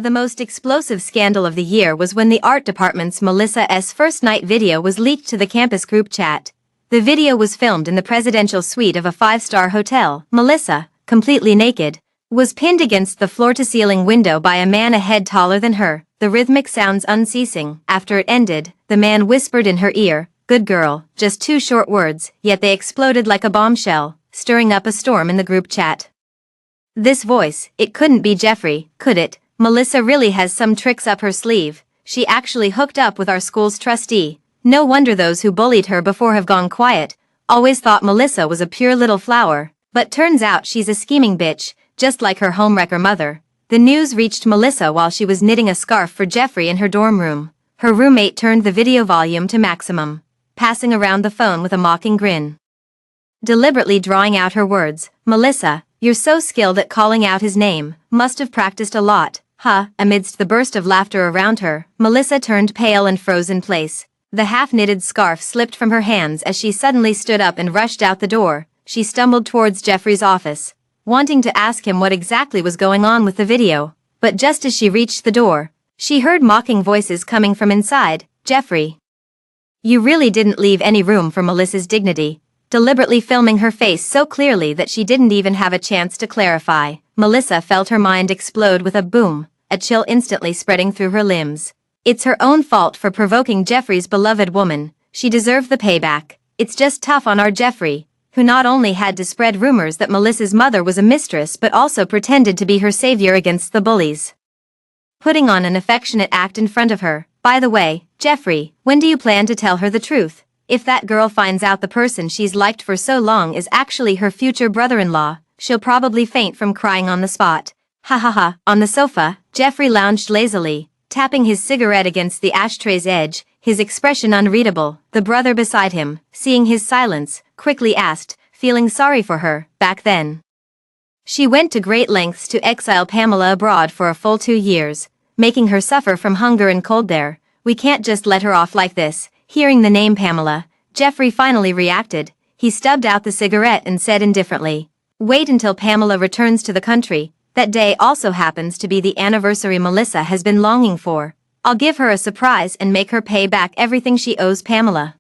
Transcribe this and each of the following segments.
The most explosive scandal of the year was when the art department's Melissa's first night video was leaked to the campus group chat. The video was filmed in the presidential suite of a five-star hotel. Melissa, completely naked, was pinned against the floor-to-ceiling window by a man a head taller than her, the rhythmic sounds unceasing. After it ended, the man whispered in her ear, "Good girl," just two short words, yet they exploded like a bombshell, stirring up a storm in the group chat. This voice, it couldn't be Jeffrey, could it? Melissa really has some tricks up her sleeve. She actually hooked up with our school's trustee. No wonder those who bullied her before have gone quiet. Always thought Melissa was a pure little flower, but turns out she's a scheming bitch, just like her homewrecker mother. The news reached Melissa while she was knitting a scarf for Jeffrey in her dorm room. Her roommate turned the video volume to maximum, passing around the phone with a mocking grin. Deliberately drawing out her words, "Melissa, you're so skilled at calling out his name, must have practiced a lot, huh?" Amidst the burst of laughter around her, Melissa turned pale and froze in place. The half-knitted scarf slipped from her hands as she suddenly stood up and rushed out the door. She stumbled towards Jeffrey's office, wanting to ask him what exactly was going on with the video. But just as she reached the door, she heard mocking voices coming from inside. "Jeffrey, you really didn't leave any room for Melissa's dignity," deliberately filming her face so clearly that she didn't even have a chance to clarify. Melissa felt her mind explode with a boom, a chill instantly spreading through her limbs. It's her own fault for provoking Jeffrey's beloved woman. She deserved the payback. It's just tough on our Jeffrey, who not only had to spread rumors that Melissa's mother was a mistress but also pretended to be her savior against the bullies, putting on an affectionate act in front of her. "By the way, Jeffrey, when do you plan to tell her the truth? If that girl finds out the person she's liked for so long is actually her future brother-in-law, she'll probably faint from crying on the spot." Ha ha ha. On the sofa, Jeffrey lounged lazily, tapping his cigarette against the ashtray's edge, his expression unreadable. The brother beside him, seeing his silence, quickly asked, "Feeling sorry for her, back then?" "She went to great lengths to exile Pamela abroad for a full 2 years, making her suffer from hunger and cold there. We can't just let her off like this." Hearing the name Pamela, Jeffrey finally reacted. He stubbed out the cigarette and said indifferently, "Wait until Pamela returns to the country. That day also happens to be the anniversary Melissa has been longing for. I'll give her a surprise and make her pay back everything she owes Pamela."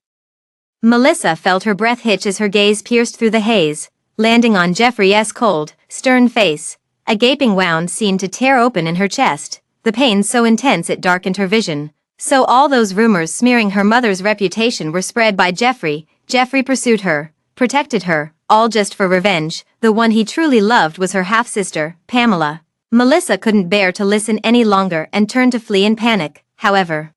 Melissa felt her breath hitch as her gaze pierced through the haze, landing on Jeffrey's cold, stern face. A gaping wound seemed to tear open in her chest, the pain so intense it darkened her vision. So all those rumors smearing her mother's reputation were spread by Jeffrey. Jeffrey pursued her, protected her, all just for revenge. The one he truly loved was her half-sister, Pamela. Melissa couldn't bear to listen any longer and turned to flee in panic. However,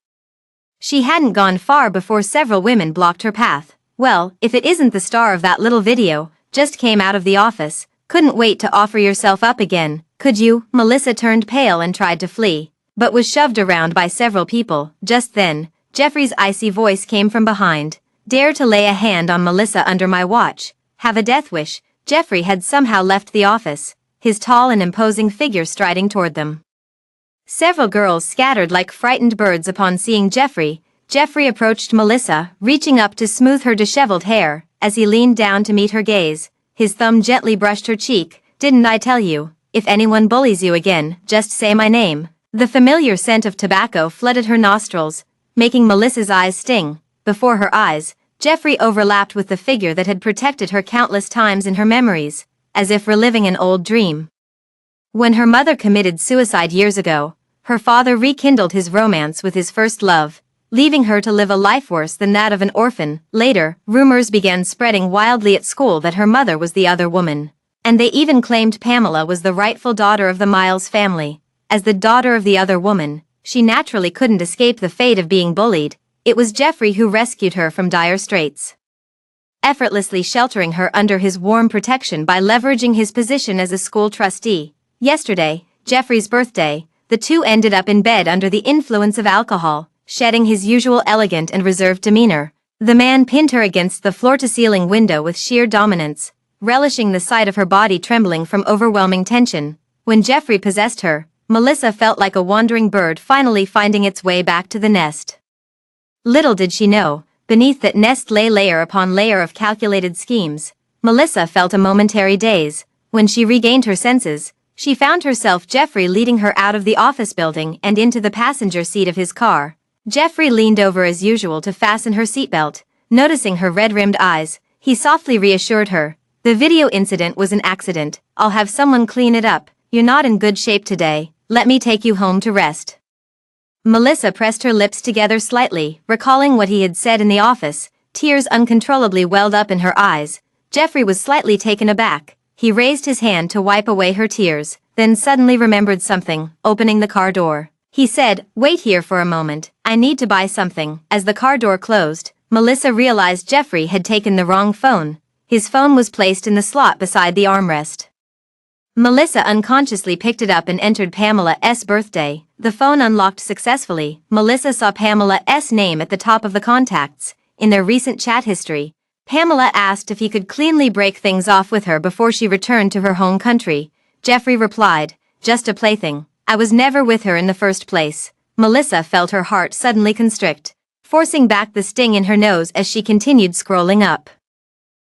she hadn't gone far before several women blocked her path. "Well, if it isn't the star of that little video, just came out of the office, couldn't wait to offer yourself up again, could you?" Melissa turned pale and tried to flee, but was shoved around by several people. Just then, Jeffrey's icy voice came from behind. "Dare to lay a hand on Melissa under my watch. Have a death wish." Jeffrey had somehow left the office, his tall and imposing figure striding toward them. Several girls scattered like frightened birds upon seeing Jeffrey. Jeffrey approached Melissa, reaching up to smooth her disheveled hair. As he leaned down to meet her gaze, his thumb gently brushed her cheek. "Didn't I tell you? If anyone bullies you again, just say my name." The familiar scent of tobacco flooded her nostrils, making Melissa's eyes sting. Before her eyes, Jeffrey overlapped with the figure that had protected her countless times in her memories, as if reliving an old dream. When her mother committed suicide years ago, her father rekindled his romance with his first love, leaving her to live a life worse than that of an orphan. Later, rumors began spreading wildly at school that her mother was the other woman, and they even claimed Pamela was the rightful daughter of the Miles family. As the daughter of the other woman, she naturally couldn't escape the fate of being bullied. It was Jeffrey who rescued her from dire straits, effortlessly sheltering her under his warm protection by leveraging his position as a school trustee. Yesterday, Jeffrey's birthday, the two ended up in bed under the influence of alcohol, shedding his usual elegant and reserved demeanor. The man pinned her against the floor-to-ceiling window with sheer dominance, relishing the sight of her body trembling from overwhelming tension. When Jeffrey possessed her, Melissa felt like a wandering bird finally finding its way back to the nest. Little did she know, beneath that nest lay layer upon layer of calculated schemes. Melissa felt a momentary daze. When she regained her senses, She found herself Jeffrey leading her out of the office building and into the passenger seat of his car. Jeffrey leaned over as usual to fasten her seatbelt. Noticing her red-rimmed eyes, he softly reassured her. The video incident was an accident. I'll have someone clean it up. You're not in good shape today. Let me take you home to rest. Melissa pressed her lips together slightly, recalling what he had said in the office. Tears uncontrollably welled up in her eyes. Jeffrey was slightly taken aback. He raised his hand to wipe away her tears, then suddenly remembered something, opening the car door. He said, "Wait here for a moment. I need to buy something." As the car door closed, Melissa realized Jeffrey had taken the wrong phone. His phone was placed in the slot beside the armrest. Melissa unconsciously picked it up and entered Pamela's birthday. The phone unlocked successfully. Melissa saw Pamela's name at the top of the contacts. In their recent chat history, Pamela asked if he could cleanly break things off with her before she returned to her home country. Jeffrey replied, "Just a plaything. I was never with her in the first place." Melissa felt her heart suddenly constrict, forcing back the sting in her nose as she continued scrolling up.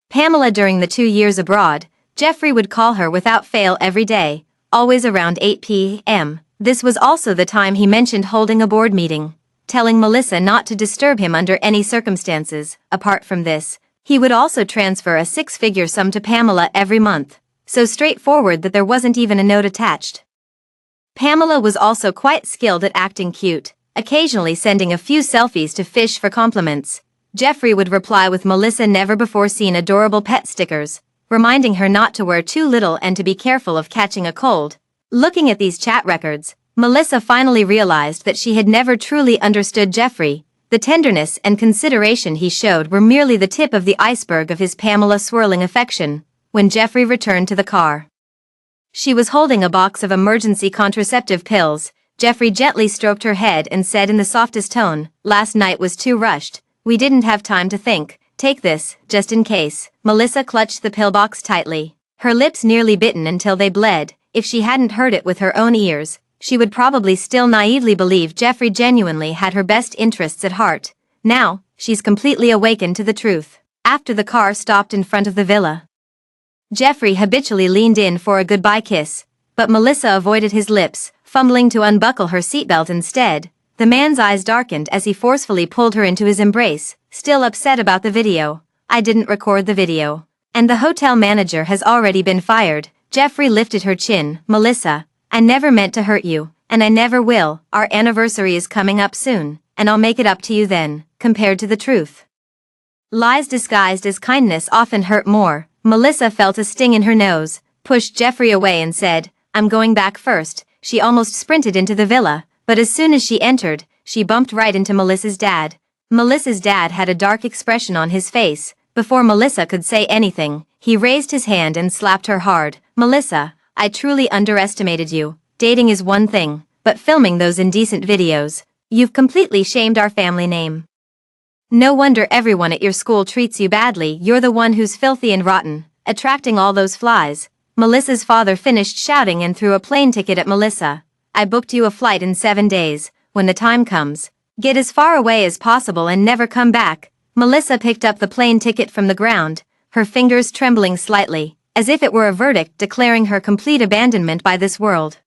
Pamela during the 2 years abroad, Jeffrey would call her without fail every day, always around 8 p.m. This was also the time he mentioned holding a board meeting, telling Melissa not to disturb him under any circumstances. Apart from this, he would also transfer a 6-figure sum to Pamela every month, so straightforward that there wasn't even a note attached. Pamela was also quite skilled at acting cute, occasionally sending a few selfies to fish for compliments. Jeffrey would reply with Melissa never-before-seen adorable pet stickers, reminding her not to wear too little and to be careful of catching a cold. Looking at these chat records, Melissa finally realized that she had never truly understood Jeffrey. The tenderness and consideration he showed were merely the tip of the iceberg of his Pamela-swirling affection. When Jeffrey returned to the car, she was holding a box of emergency contraceptive pills. Jeffrey gently stroked her head and said in the softest tone, "Last night was too rushed. We didn't have time to think. Take this, just in case." Melissa clutched the pillbox tightly, her lips nearly bitten until they bled. If she hadn't heard it with her own ears, she would probably still naively believe Jeffrey genuinely had her best interests at heart. Now, she's completely awakened to the truth. After the car stopped in front of the villa, Jeffrey habitually leaned in for a goodbye kiss, but Melissa avoided his lips, fumbling to unbuckle her seatbelt instead. The man's eyes darkened as he forcefully pulled her into his embrace, still upset about the video. "I didn't record the video. And the hotel manager has already been fired." Jeffrey lifted her chin. "Melissa, I never meant to hurt you, and I never will. Our anniversary is coming up soon, and I'll make it up to you then." Compared to the truth, lies disguised as kindness often hurt more. Melissa felt a sting in her nose, pushed Jeffrey away and said, "I'm going back first." She almost sprinted into the villa, but as soon as she entered, she bumped right into Melissa's dad. Melissa's dad had a dark expression on his face. Before Melissa could say anything, he raised his hand and slapped her hard. "Melissa, I truly underestimated you. Dating is one thing, but filming those indecent videos, you've completely shamed our family name. No wonder everyone at your school treats you badly. You're the one who's filthy and rotten, attracting all those flies." Melissa's father finished shouting and threw a plane ticket at Melissa. "I booked you a flight in 7 days. When the time comes, get as far away as possible and never come back." Melissa picked up the plane ticket from the ground, her fingers trembling slightly, as if it were a verdict declaring her complete abandonment by this world.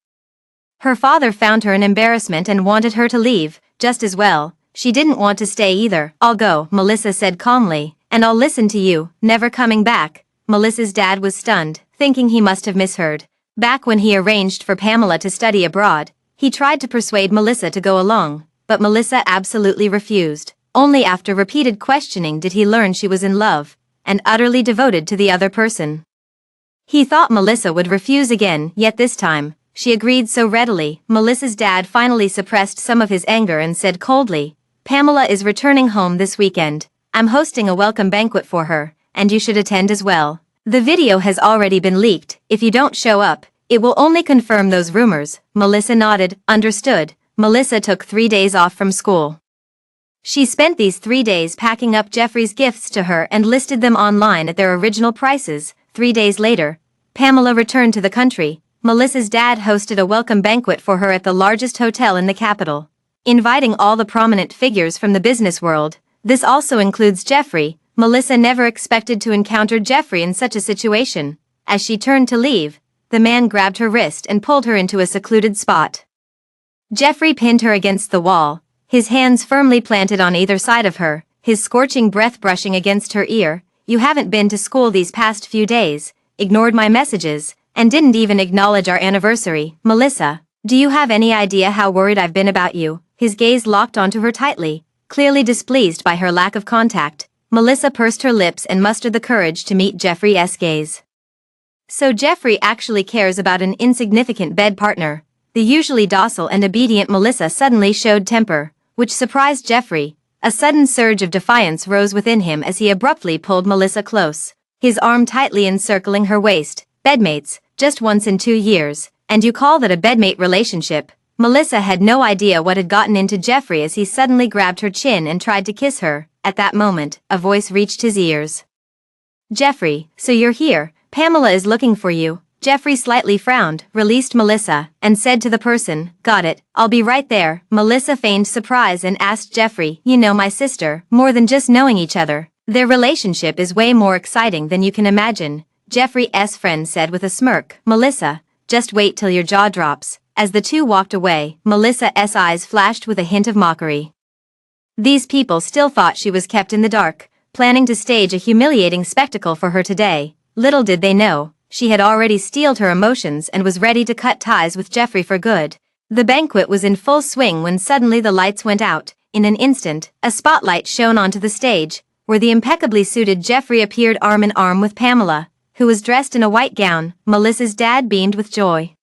Her father found her an embarrassment and wanted her to leave. Just as well, she didn't want to stay either. "I'll go," Melissa said calmly, "and I'll listen to you." Never coming back. Melissa's dad was stunned, thinking he must have misheard. Back when he arranged for Pamela to study abroad, he tried to persuade Melissa to go along, but Melissa absolutely refused. Only after repeated questioning did he learn she was in love, and utterly devoted to the other person. He thought Melissa would refuse again, yet this time, she agreed so readily. Melissa's dad finally suppressed some of his anger and said coldly, "Pamela is returning home this weekend. I'm hosting a welcome banquet for her, and you should attend as well. The video has already been leaked. If you don't show up, it will only confirm those rumors." Melissa nodded. "Understood." Melissa took 3 days off from school. She spent these 3 days packing up Jeffrey's gifts to her and listed them online at their original prices. 3 days later, Pamela returned to the country. Melissa's dad hosted a welcome banquet for her at the largest hotel in the capital, inviting all the prominent figures from the business world. This also includes Jeffrey. Melissa never expected to encounter Jeffrey in such a situation. As she turned to leave, the man grabbed her wrist and pulled her into a secluded spot. Jeffrey pinned her against the wall, his hands firmly planted on either side of her, his scorching breath brushing against her ear. "You haven't been to school these past few days, ignored my messages, and didn't even acknowledge our anniversary, Melissa. Do you have any idea how worried I've been about you?" His gaze locked onto her tightly, clearly displeased by her lack of contact. Melissa pursed her lips and mustered the courage to meet Jeffrey's gaze. So Jeffrey actually cares about an insignificant bed partner. The usually docile and obedient Melissa suddenly showed temper, which surprised Jeffrey. A sudden surge of defiance rose within him as he abruptly pulled Melissa close, his arm tightly encircling her waist. "Bedmates, just once in 2 years, and you call that a bedmate relationship?" Melissa had no idea what had gotten into Jeffrey as he suddenly grabbed her chin and tried to kiss her. At that moment, a voice reached his ears. "Jeffrey, so you're here. Pamela is looking for you." Jeffrey slightly frowned, released Melissa, and said to the person, "Got it, I'll be right there." Melissa feigned surprise and asked Jeffrey, "You know my sister, more than just knowing each other. Their relationship is way more exciting than you can imagine," Jeffrey's friend said with a smirk. "Melissa, just wait till your jaw drops." As the two walked away, Melissa's eyes flashed with a hint of mockery. These people still thought she was kept in the dark, planning to stage a humiliating spectacle for her today. Little did they know, she had already steeled her emotions and was ready to cut ties with Jeffrey for good. The banquet was in full swing when suddenly the lights went out. In an instant, a spotlight shone onto the stage, where the impeccably suited Jeffrey appeared arm in arm with Pamela, who was dressed in a white gown. Melissa's dad beamed with joy,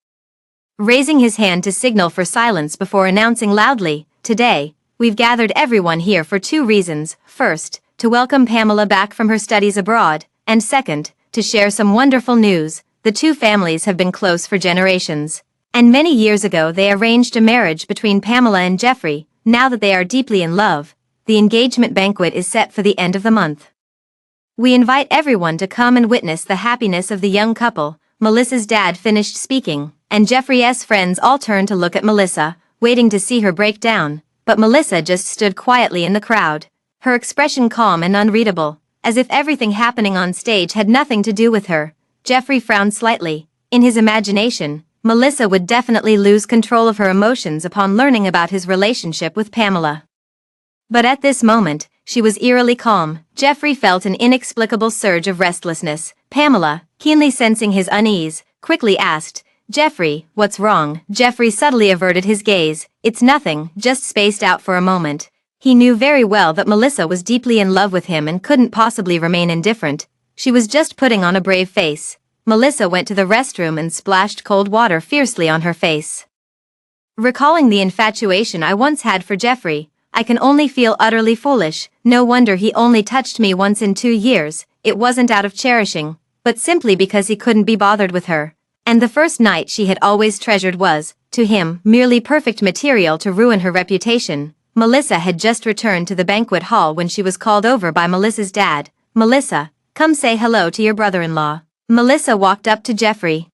raising his hand to signal for silence before announcing loudly, "Today, we've gathered everyone here for 2 reasons. First, to welcome Pamela back from her studies abroad, and second, to share some wonderful news. The two families have been close for generations, and many years ago they arranged a marriage between Pamela and Jeffrey. Now that they are deeply in love, the engagement banquet is set for the end of the month. We invite everyone to come and witness the happiness of the young couple." Melissa's dad finished speaking, and Jeffrey's friends all turned to look at Melissa, waiting to see her break down. But Melissa just stood quietly in the crowd, her expression calm and unreadable, as if everything happening on stage had nothing to do with her. Jeffrey frowned slightly. In his imagination, Melissa would definitely lose control of her emotions upon learning about his relationship with Pamela. But at this moment, she was eerily calm. Jeffrey felt an inexplicable surge of restlessness. Pamela, keenly sensing his unease, quickly asked, "Jeffrey, what's wrong?" Jeffrey subtly averted his gaze. "It's nothing," just spaced out for a moment. He knew very well that Melissa was deeply in love with him and couldn't possibly remain indifferent. She was just putting on a brave face. Melissa went to the restroom and splashed cold water fiercely on her face. "Recalling the infatuation I once had for Jeffrey, I can only feel utterly foolish. No wonder he only touched me once in 2 years. It wasn't out of cherishing, but simply because he couldn't be bothered with her. And the first night she had always treasured was, to him, merely perfect material to ruin her reputation." Melissa had just returned to the banquet hall when she was called over by Melissa's dad. "Melissa, come say hello to your brother-in-law." Melissa walked up to Jeffrey,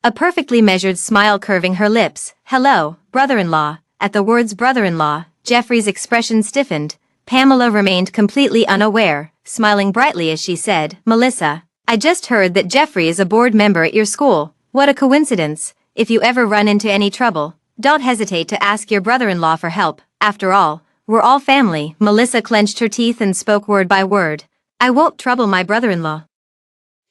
a perfectly measured smile curving her lips. "Hello, brother-in-law." At the words brother-in-law, Jeffrey's expression stiffened. Pamela remained completely unaware, smiling brightly as she said, "Melissa, I just heard that Jeffrey is a board member at your school. What a coincidence. If you ever run into any trouble, don't hesitate to ask your brother-in-law for help. After all, we're all family." Melissa clenched her teeth and spoke word by word. "I won't trouble my brother-in-law."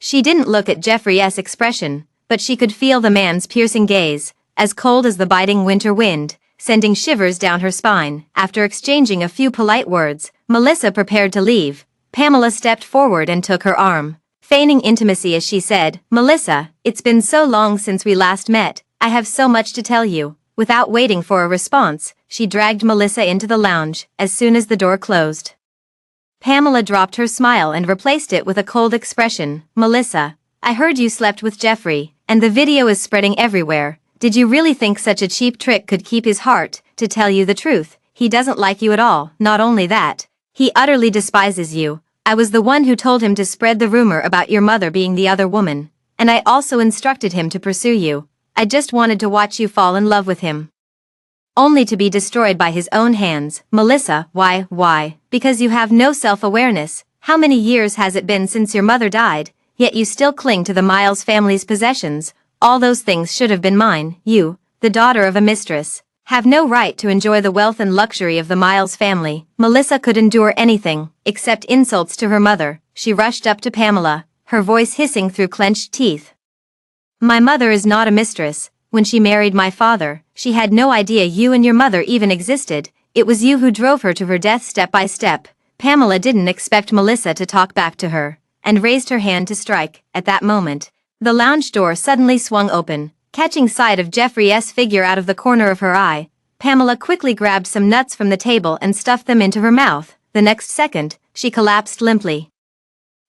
She didn't look at Jeffrey's expression, but she could feel the man's piercing gaze, as cold as the biting winter wind, sending shivers down her spine. After exchanging a few polite words, Melissa prepared to leave. Pamela stepped forward and took her arm, feigning intimacy as she said, "Melissa, it's been so long since we last met. I have so much to tell you." Without waiting for a response, she dragged Melissa into the lounge. As soon as the door closed, Pamela dropped her smile and replaced it with a cold expression. "Melissa, I heard you slept with Jeffrey, and the video is spreading everywhere. Did you really think such a cheap trick could keep his heart? To tell you the truth, he doesn't like you at all. Not only that, he utterly despises you. I was the one who told him to spread the rumor about your mother being the other woman, and I also instructed him to pursue you. I just wanted to watch you fall in love with him, only to be destroyed by his own hands." "Melissa, why? Because you have no self-awareness. How many years has it been since your mother died, yet you still cling to the Miles family's possessions? All those things should have been mine. You, the daughter of a mistress, have no right to enjoy the wealth and luxury of the Miles family. Melissa could endure anything, except insults to her mother. She rushed up to Pamela, her voice hissing through clenched teeth. My mother is not a mistress. When she married my father, she had no idea you and your mother even existed. It was you who drove her to her death step by step. Pamela didn't expect Melissa to talk back to her, and raised her hand to strike. At that moment, the lounge door suddenly swung open, catching sight of Jeffrey's figure out of the corner of her eye. Pamela quickly grabbed some nuts from the table and stuffed them into her mouth. The next second, she collapsed limply.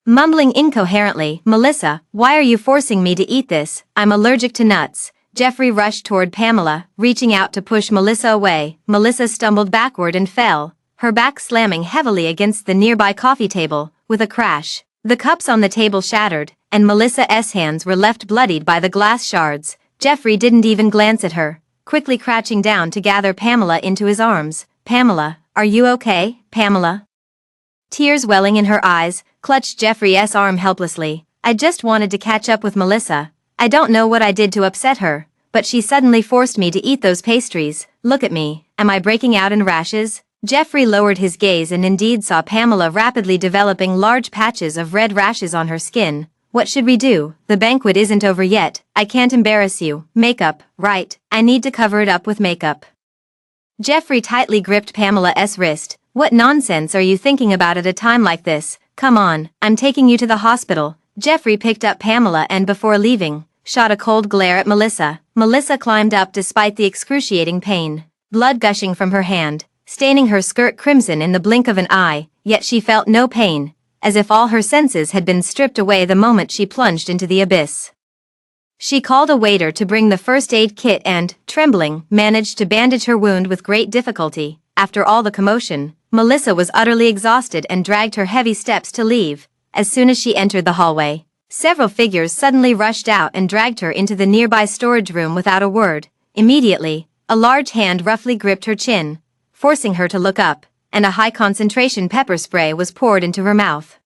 Mumbling incoherently, Melissa, why are you forcing me to eat this? I'm allergic to nuts. Jeffrey rushed toward Pamela, reaching out to push Melissa away. Melissa stumbled backward and fell, her back slamming heavily against the nearby coffee table. With a crash, the cups on the table shattered, and Melissa's hands were left bloodied by the glass shards. Jeffrey didn't even glance at her, quickly crouching down to gather Pamela into his arms. Pamela, are you okay, Pamela? Tears welling in her eyes, clutched Jeffrey's arm helplessly. I just wanted to catch up with Melissa. I don't know what I did to upset her, but she suddenly forced me to eat those pastries. Look at me, am I breaking out in rashes? Jeffrey lowered his gaze and indeed saw Pamela rapidly developing large patches of red rashes on her skin. What should we do? The banquet isn't over yet. I can't embarrass you. Makeup, right? I need to cover it up with makeup. Jeffrey tightly gripped Pamela's wrist. What nonsense are you thinking about at a time like this? Come on, I'm taking you to the hospital. Jeffrey picked up Pamela and before leaving, shot a cold glare at Melissa. Melissa climbed up despite the excruciating pain, blood gushing from her hand, staining her skirt crimson in the blink of an eye, yet she felt no pain, as if all her senses had been stripped away the moment she plunged into the abyss. She called a waiter to bring the first aid kit and, trembling, managed to bandage her wound with great difficulty. After all the commotion, Melissa was utterly exhausted and dragged her heavy steps to leave. As soon as she entered the hallway, several figures suddenly rushed out and dragged her into the nearby storage room without a word. Immediately, a large hand roughly gripped her chin, forcing her to look up, and a high-concentration pepper spray was poured into her mouth.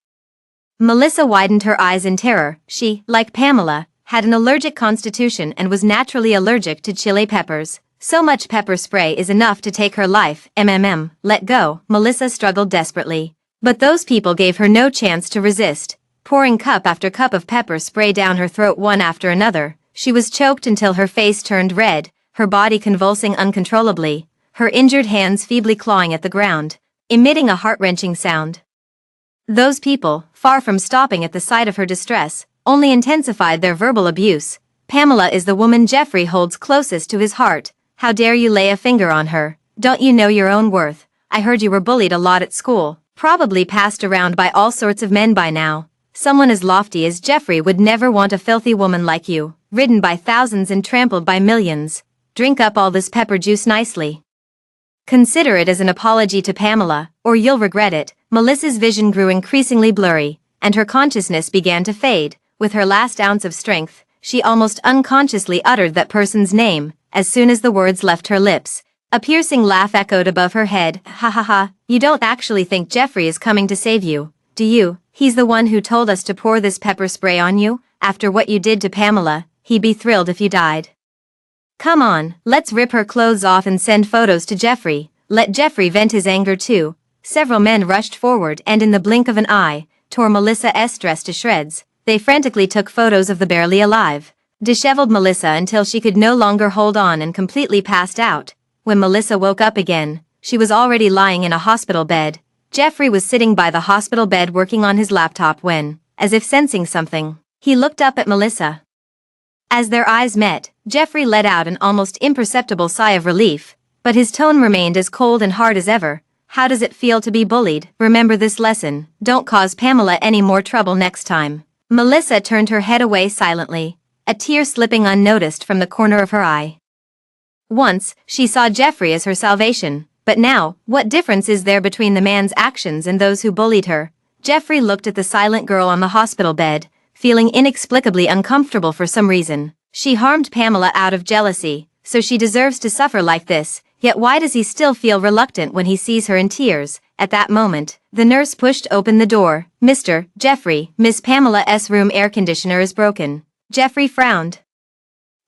Melissa widened her eyes in terror. She, like Pamela, had an allergic constitution and was naturally allergic to chili peppers. So much pepper spray is enough to take her life. Let go. Melissa struggled desperately. But those people gave her no chance to resist, pouring cup after cup of pepper spray down her throat one after another. She was choked until her face turned red, her body convulsing uncontrollably, her injured hands feebly clawing at the ground, emitting a heart-wrenching sound. Those people, far from stopping at the sight of her distress, only intensified their verbal abuse. Pamela is the woman Jeffrey holds closest to his heart. How dare you lay a finger on her? Don't you know your own worth? I heard you were bullied a lot at school, probably passed around by all sorts of men by now. Someone as lofty as Jeffrey would never want a filthy woman like you, ridden by thousands and trampled by millions. Drink up all this pepper juice nicely. Consider it as an apology to Pamela, or you'll regret it. Melissa's vision grew increasingly blurry, and her consciousness began to fade. With her last ounce of strength, she almost unconsciously uttered that person's name. As soon as the words left her lips, a piercing laugh echoed above her head. Ha ha ha, you don't actually think Jeffrey is coming to save you, do you? He's the one who told us to pour this pepper spray on you. After what you did to Pamela, he'd be thrilled if you died. Come on, let's rip her clothes off and send photos to Jeffrey. Let Jeffrey vent his anger too. Several men rushed forward and in the blink of an eye, tore Melissa's dress to shreds. They frantically took photos of the barely alive, disheveled Melissa until she could no longer hold on and completely passed out. When Melissa woke up again, she was already lying in a hospital bed. Jeffrey was sitting by the hospital bed working on his laptop when, as if sensing something, he looked up at Melissa. As their eyes met, Jeffrey let out an almost imperceptible sigh of relief, but his tone remained as cold and hard as ever. How does it feel to be bullied? Remember this lesson. Don't cause Pamela any more trouble next time. Melissa turned her head away silently, a tear slipping unnoticed from the corner of her eye. Once, she saw Jeffrey as her salvation, but now, what difference is there between the man's actions and those who bullied her? Jeffrey looked at the silent girl on the hospital bed, feeling inexplicably uncomfortable for some reason. She harmed Pamela out of jealousy, so she deserves to suffer like this. Yet why does he still feel reluctant when he sees her in tears? At that moment, the nurse pushed open the door. Mr. Jeffrey, Miss Pamela's room air conditioner is broken. Jeffrey frowned.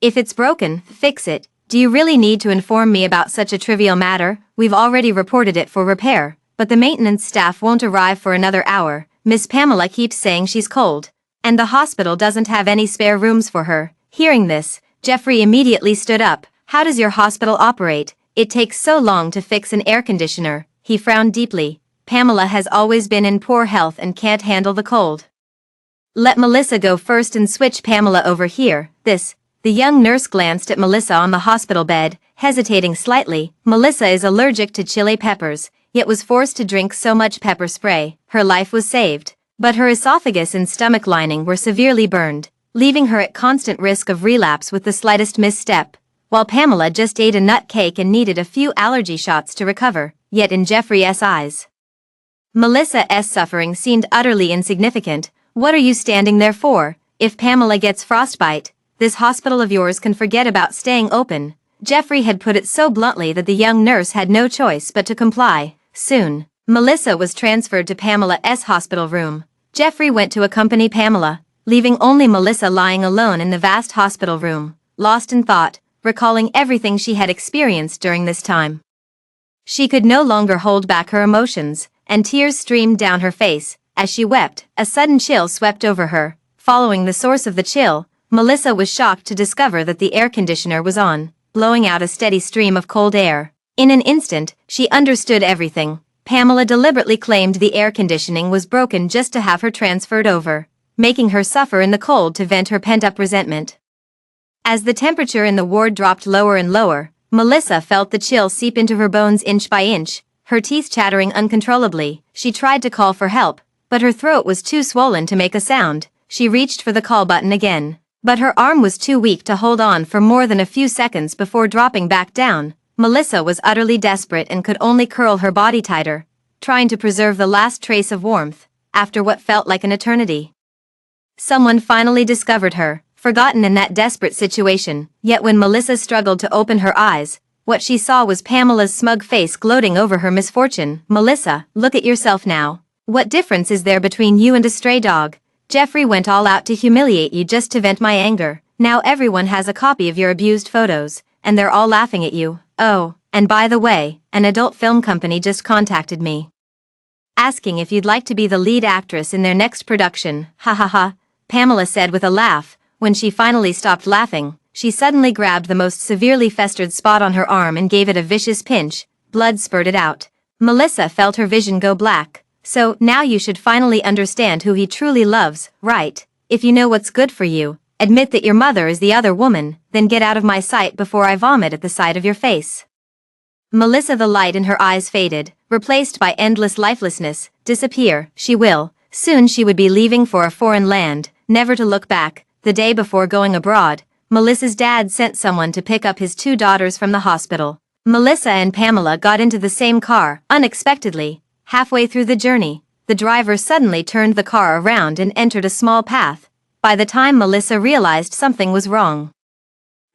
If it's broken, fix it. Do you really need to inform me about such a trivial matter? We've already reported it for repair, but the maintenance staff won't arrive for another hour. Miss Pamela keeps saying she's cold, and the hospital doesn't have any spare rooms for her. Hearing this, Jeffrey immediately stood up. How does your hospital operate? It takes so long to fix an air conditioner. He frowned deeply. Pamela has always been in poor health and can't handle the cold. Let Melissa go first and switch Pamela over here. The young nurse glanced at Melissa on the hospital bed, hesitating slightly. Melissa is allergic to chili peppers, yet was forced to drink so much pepper spray. Her life was saved, but her esophagus and stomach lining were severely burned, leaving her at constant risk of relapse with the slightest misstep, while Pamela just ate a nut cake and needed a few allergy shots to recover. Yet in Jeffrey's eyes, Melissa's suffering seemed utterly insignificant. What are you standing there for? If Pamela gets frostbite, this hospital of yours can forget about staying open. Jeffrey had put it so bluntly that the young nurse had no choice but to comply. Soon, Melissa was transferred to Pamela's hospital room. Jeffrey went to accompany Pamela, leaving only Melissa lying alone in the vast hospital room, lost in thought, recalling everything she had experienced during this time. She could no longer hold back her emotions, and tears streamed down her face. As she wept, a sudden chill swept over her. Following the source of the chill, Melissa was shocked to discover that the air conditioner was on, blowing out a steady stream of cold air. In an instant, she understood everything. Pamela deliberately claimed the air conditioning was broken just to have her transferred over, making her suffer in the cold to vent her pent-up resentment. As the temperature in the ward dropped lower and lower, Melissa felt the chill seep into her bones inch by inch, her teeth chattering uncontrollably. She tried to call for help, but her throat was too swollen to make a sound. She reached for the call button again, but her arm was too weak to hold on for more than a few seconds before dropping back down. Melissa was utterly desperate and could only curl her body tighter, trying to preserve the last trace of warmth, after what felt like an eternity. Someone finally discovered her, forgotten in that desperate situation. Yet when Melissa struggled to open her eyes, what she saw was Pamela's smug face gloating over her misfortune. Melissa, look at yourself now. What difference is there between you and a stray dog? Jeffrey went all out to humiliate you just to vent my anger. Now everyone has a copy of your abused photos, and they're all laughing at you. Oh, and by the way, an adult film company just contacted me, asking if you'd like to be the lead actress in their next production. Ha ha ha, Pamela said with a laugh. When she finally stopped laughing, she suddenly grabbed the most severely festered spot on her arm and gave it a vicious pinch. Blood spurted out. Melissa felt her vision go black. So, now you should finally understand who he truly loves, right? If you know what's good for you, admit that your mother is the other woman, then get out of my sight before I vomit at the sight of your face. Melissa, the light in her eyes faded, replaced by endless lifelessness. Disappear, she will. Soon she would be leaving for a foreign land, never to look back. The day before going abroad, Melissa's dad sent someone to pick up his 2 daughters from the hospital. Melissa and Pamela got into the same car, unexpectedly. Halfway through the journey, the driver suddenly turned the car around and entered a small path. By the time Melissa realized something was wrong,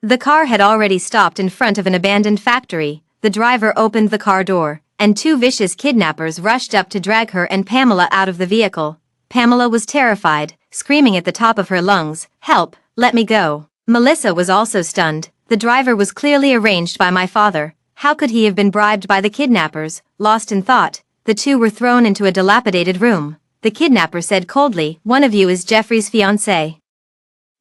the car had already stopped in front of an abandoned factory. The driver opened the car door, and 2 vicious kidnappers rushed up to drag her and Pamela out of the vehicle. Pamela was terrified, screaming at the top of her lungs, "Help, let me go." Melissa was also stunned. The driver was clearly arranged by my father. How could he have been bribed by the kidnappers? Lost in thought, the 2 were thrown into a dilapidated room. The kidnapper said coldly, "One of you is Jeffrey's fiancée.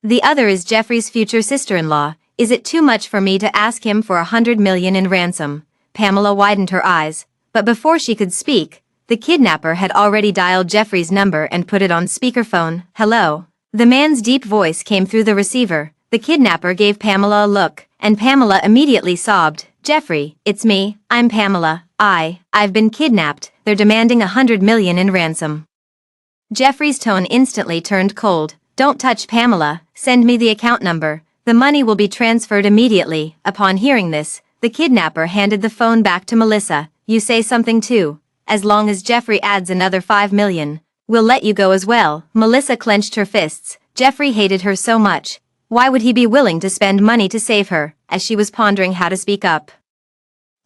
The other is Jeffrey's future sister-in-law. Is it too much for me to ask him for 100 million in ransom?" Pamela widened her eyes, but before she could speak, the kidnapper had already dialed Jeffrey's number and put it on speakerphone. "Hello." The man's deep voice came through the receiver. The kidnapper gave Pamela a look, and Pamela immediately sobbed. "Jeffrey, it's me, I'm Pamela. I've been kidnapped. They're demanding 100 million in ransom." Jeffrey's tone instantly turned cold. "Don't touch Pamela, send me the account number. The money will be transferred immediately." Upon hearing this, the kidnapper handed the phone back to Melissa. "You say something too. As long as Jeffrey adds another 5 million, we'll let you go as well." Melissa clenched her fists. Jeffrey hated her so much. Why would he be willing to spend money to save her? As she was pondering how to speak up,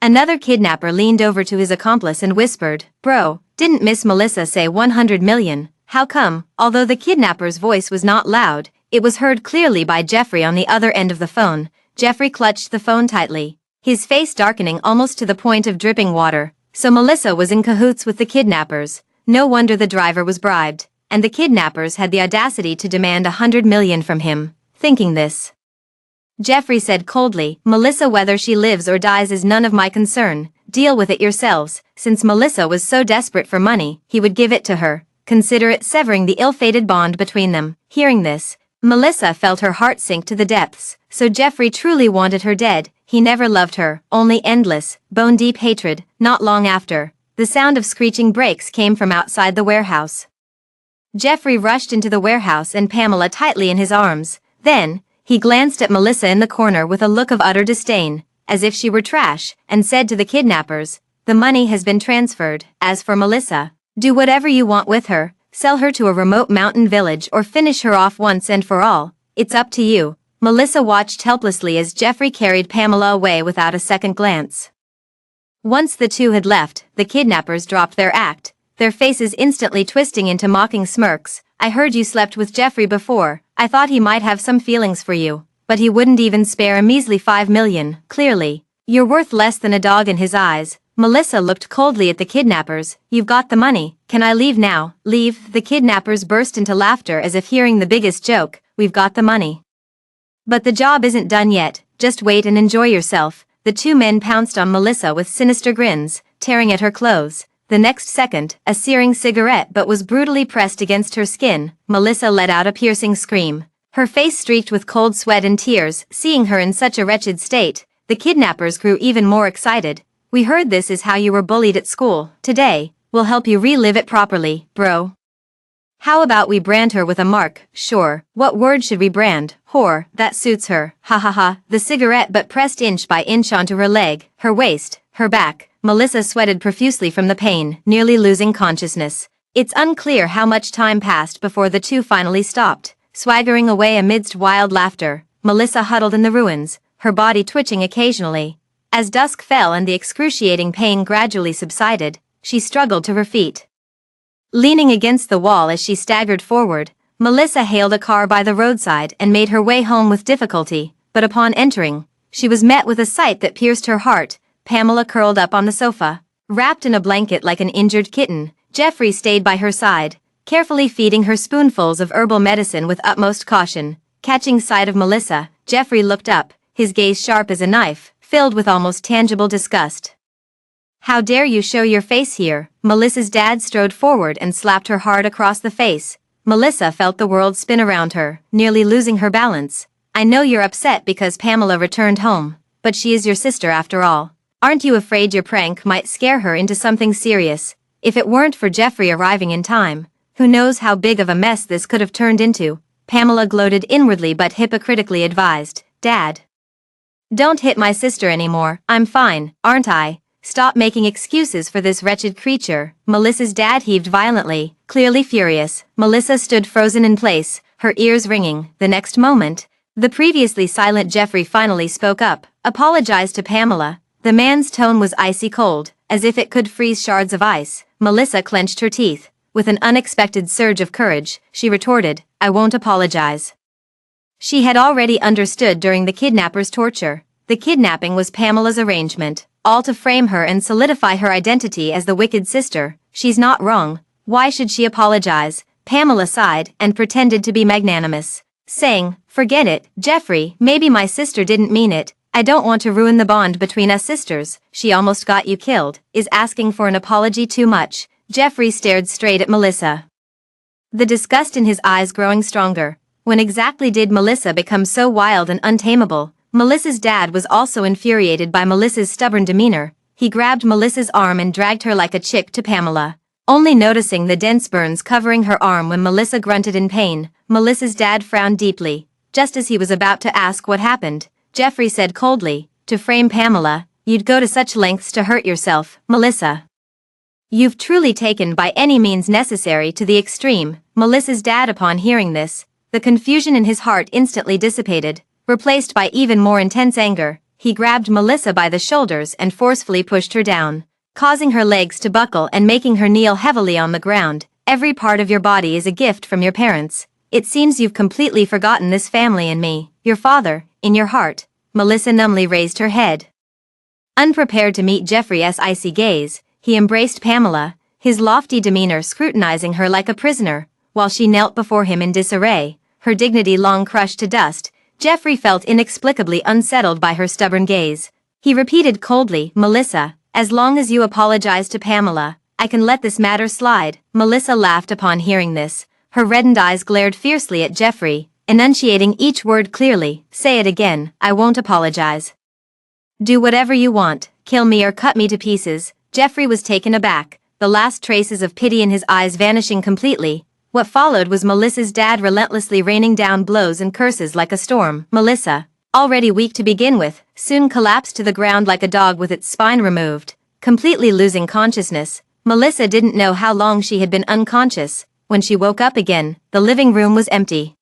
another kidnapper leaned over to his accomplice and whispered, "Bro, didn't Miss Melissa say 100 million? How come?" Although the kidnapper's voice was not loud, It was heard clearly by Jeffrey on the other end of the phone. Jeffrey clutched the phone tightly, his face darkening almost to the point of dripping water. So Melissa was in cahoots with the kidnappers. No wonder the driver was bribed, and the kidnappers had the audacity to demand $100 million from him. Thinking this, Jeffrey said coldly, "Melissa, whether she lives or dies is none of my concern. Deal with it yourselves." Since Melissa was so desperate for money, he would give it to her. Consider it severing the ill-fated bond between them. Hearing this, Melissa felt her heart sink to the depths. So Jeffrey truly wanted her dead. He never loved her, only endless, bone-deep hatred. Not long after, the sound of screeching brakes came from outside the warehouse. Jeffrey rushed into the warehouse and Pamela tightly in his arms. Then, he glanced at Melissa in the corner with a look of utter disdain, as if she were trash, and said to the kidnappers, "The money has been transferred. As for Melissa, do whatever you want with her, sell her to a remote mountain village or finish her off once and for all. It's up to you." Melissa watched helplessly as Jeffrey carried Pamela away without a second glance. Once the two had left, the kidnappers dropped their act, their faces instantly twisting into mocking smirks. "I heard you slept with Jeffrey before. I thought he might have some feelings for you, but he wouldn't even spare a measly $5 million. Clearly, you're worth less than a dog in his eyes." Melissa looked coldly at the kidnappers. "You've got the money. Can I leave now?" "Leave?" The kidnappers burst into laughter as if hearing the biggest joke. "We've got the money. But the job isn't done yet. Just wait and enjoy yourself." The two men pounced on Melissa with sinister grins, tearing at her clothes. The next second, a searing cigarette butt was brutally pressed against her skin. Melissa let out a piercing scream, her face streaked with cold sweat and tears. Seeing her in such a wretched state, the kidnappers grew even more excited. "We heard this is how you were bullied at school. Today, we'll help you relive it properly, bro. How about we brand her with a mark?" "Sure. What word should we brand?" "Whore. That suits her. Ha ha ha." The cigarette butt pressed inch by inch onto her leg, her waist, her back. Melissa sweated profusely from the pain, nearly losing consciousness. It's unclear how much time passed before the two finally stopped, swaggering away amidst wild laughter. Melissa huddled in the ruins, her body twitching occasionally. As dusk fell and the excruciating pain gradually subsided, she struggled to her feet. Leaning against the wall as she staggered forward, Melissa hailed a car by the roadside and made her way home with difficulty, but upon entering, she was met with a sight that pierced her heart. Pamela curled up on the sofa, wrapped in a blanket like an injured kitten. Jeffrey stayed by her side, carefully feeding her spoonfuls of herbal medicine with utmost caution. Catching sight of Melissa, Jeffrey looked up, his gaze sharp as a knife, filled with almost tangible disgust. "How dare you show your face here?" Melissa's dad strode forward and slapped her hard across the face. Melissa felt the world spin around her, nearly losing her balance. "I know you're upset because Pamela returned home, but she is your sister after all. Aren't you afraid your prank might scare her into something serious? If it weren't for Jeffrey arriving in time, who knows how big of a mess this could have turned into?" Pamela gloated inwardly but hypocritically advised, "Dad, don't hit my sister anymore. I'm fine, aren't I? Stop making excuses for this wretched creature." Melissa's dad heaved violently, clearly furious. Melissa stood frozen in place, her ears ringing. The next moment, the previously silent Jeffrey finally spoke up, apologized to Pamela. The man's tone was icy cold, as if it could freeze shards of ice. Melissa clenched her teeth. With an unexpected surge of courage, she retorted, "I won't apologize." She had already understood during the kidnappers' torture. The kidnapping was Pamela's arrangement, all to frame her and solidify her identity as the wicked sister. She's not wrong. Why should she apologize? Pamela sighed and pretended to be magnanimous, saying, "Forget it, Jeffrey, maybe my sister didn't mean it. I don't want to ruin the bond between us sisters. She almost got you killed. Is asking for an apology too much?" Jeffrey stared straight at Melissa, the disgust in his eyes growing stronger. When exactly did Melissa become so wild and untamable? Melissa's dad was also infuriated by Melissa's stubborn demeanor. He grabbed Melissa's arm and dragged her like a chick to Pamela, only noticing the dense burns covering her arm when Melissa grunted in pain. Melissa's dad frowned deeply. Just as he was about to ask what happened, Jeffrey said coldly, "To frame Pamela, you'd go to such lengths to hurt yourself, Melissa. You've truly taken by any means necessary to the extreme." Melissa's dad, upon hearing this, the confusion in his heart instantly dissipated, replaced by even more intense anger. He grabbed Melissa by the shoulders and forcefully pushed her down, causing her legs to buckle and making her kneel heavily on the ground. "Every part of your body is a gift from your parents. It seems you've completely forgotten this family and me, your father, in your heart. Melissa numbly raised her head. Unprepared to meet Jeffrey's icy gaze, he embraced Pamela, his lofty demeanor scrutinizing her like a prisoner, while she knelt before him in disarray, her dignity long crushed to dust. Jeffrey felt inexplicably unsettled by her stubborn gaze. He repeated coldly, "Melissa, as long as you apologize to Pamela, I can let this matter slide." Melissa laughed upon hearing this. Her reddened eyes glared fiercely at Jeffrey, enunciating each word clearly. "Say it again, I won't apologize. Do whatever you want, kill me or cut me to pieces." Jeffrey was taken aback, the last traces of pity in his eyes vanishing completely. What followed was Melissa's dad relentlessly raining down blows and curses like a storm. Melissa, already weak to begin with, soon collapsed to the ground like a dog with its spine removed, completely losing consciousness. Melissa didn't know how long she had been unconscious. When she woke up again, the living room was empty.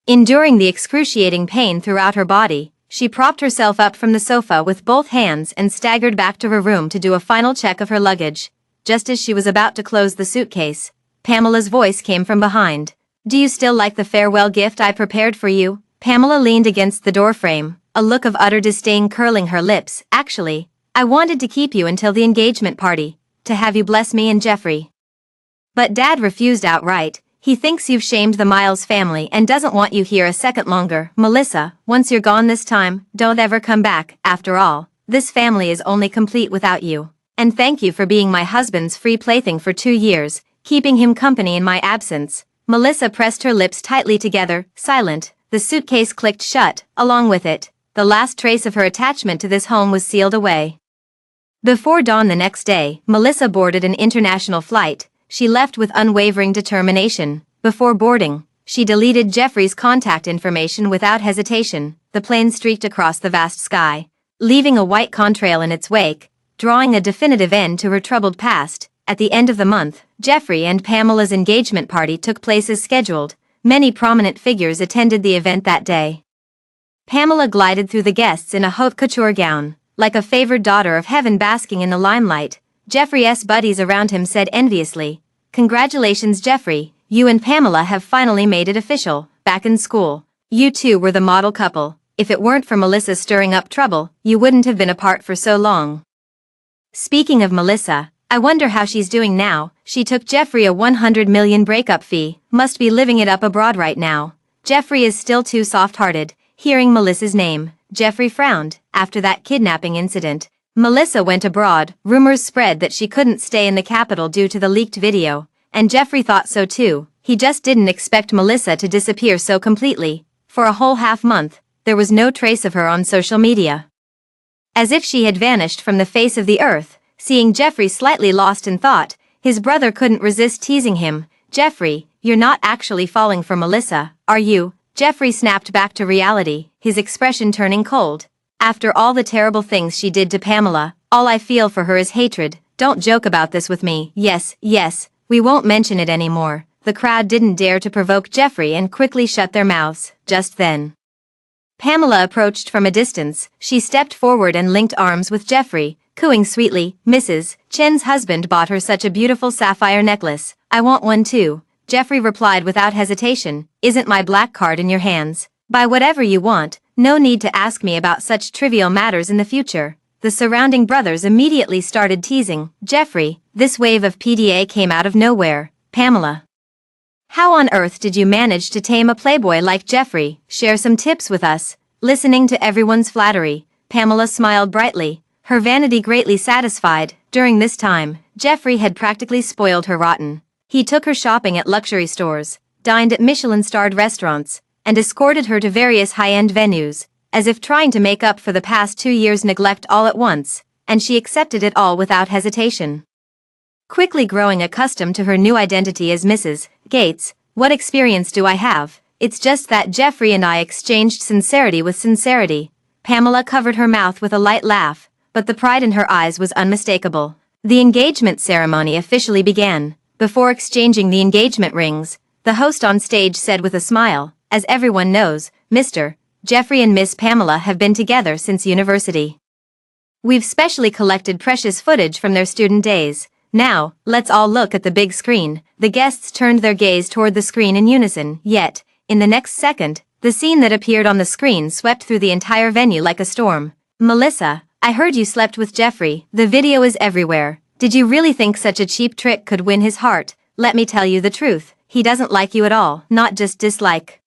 Enduring the excruciating pain throughout her body, she propped herself up from the sofa with both hands and staggered back to her room to do a final check of her luggage. Just as she was about to close the suitcase, Pamela's voice came from behind. "Do you still like the farewell gift I prepared for you?" Pamela leaned against the doorframe, a look of utter disdain curling her lips. "Actually, I wanted to keep you until the engagement party, to have you bless me and Jeffrey. But Dad refused outright. He thinks you've shamed the Miles family and doesn't want you here a second longer." "Melissa, once you're gone this time, don't ever come back. After all, this family is only complete without you. And thank you for being my husband's free plaything for 2 years, keeping him company in my absence." Melissa pressed her lips tightly together, silent. The suitcase clicked shut, along with it. The last trace of her attachment to this home was sealed away. Before dawn the next day, Melissa boarded an international flight. She left with unwavering determination. Before boarding, she deleted Jeffrey's contact information without hesitation. The plane streaked across the vast sky, leaving a white contrail in its wake, drawing a definitive end to her troubled past. At the end of the month, Jeffrey and Pamela's engagement party took place as scheduled. Many prominent figures attended the event that day. Pamela glided through the guests in a haute couture gown, like a favored daughter of heaven basking in the limelight. Jeffrey's buddies around him said enviously, "Congratulations, Jeffrey, you and Pamela have finally made it official. Back in school, you two were the model couple. If it weren't for Melissa stirring up trouble, you wouldn't have been apart for so long." Speaking of Melissa, I wonder how she's doing now. She took Jeffrey a $100 million breakup fee, must be living it up abroad right now. Jeffrey is still too soft-hearted. Hearing Melissa's name, Jeffrey frowned. After that kidnapping incident, Melissa went abroad. Rumors spread that she couldn't stay in the capital due to the leaked video, and Jeffrey thought so too. He just didn't expect Melissa to disappear so completely. For a whole half-month, there was no trace of her on social media. As if she had vanished from the face of the earth. Seeing Jeffrey slightly lost in thought, his brother couldn't resist teasing him. "Jeffrey, you're not actually falling for Melissa, are you?" Jeffrey snapped back to reality, his expression turning cold. "After all the terrible things she did to Pamela, all I feel for her is hatred. Don't joke about this with me." Yes, we won't mention it anymore." The crowd didn't dare to provoke Jeffrey and quickly shut their mouths. Just then, Pamela approached from a distance. She stepped forward and linked arms with Jeffrey, cooing sweetly. "Mrs. Chen's husband bought her such a beautiful sapphire necklace. I want one too." Jeffrey replied without hesitation, "Isn't my black card in your hands? Buy whatever you want. No need to ask me about such trivial matters in the future." The surrounding brothers immediately started teasing Jeffrey. This wave of PDA came out of nowhere. "Pamela, how on earth did you manage to tame a playboy like Jeffrey? Share some tips with us." Listening to everyone's flattery, Pamela smiled brightly, her vanity greatly satisfied. During this time, Jeffrey had practically spoiled her rotten. He took her shopping at luxury stores, dined at Michelin-starred restaurants, and escorted her to various high-end venues, as if trying to make up for the past 2 years' neglect all at once, and she accepted it all without hesitation. Quickly growing accustomed to her new identity as Mrs. Gates, "What experience do I have? It's just that Jeffrey and I exchanged sincerity with sincerity." Pamela covered her mouth with a light laugh, but the pride in her eyes was unmistakable. The engagement ceremony officially began. Before exchanging the engagement rings, the host on stage said with a smile, "As everyone knows, Mr. Jeffrey and Miss Pamela have been together since university. We've specially collected precious footage from their student days. Now, let's all look at the big screen. The guests turned their gaze toward the screen in unison, yet, in the next second, the scene that appeared on the screen swept through the entire venue like a storm. Melissa, I heard you slept with Jeffrey. The video is everywhere. Did you really think such a cheap trick could win his heart? Let me tell you the truth. He doesn't like you at all, not just dislike.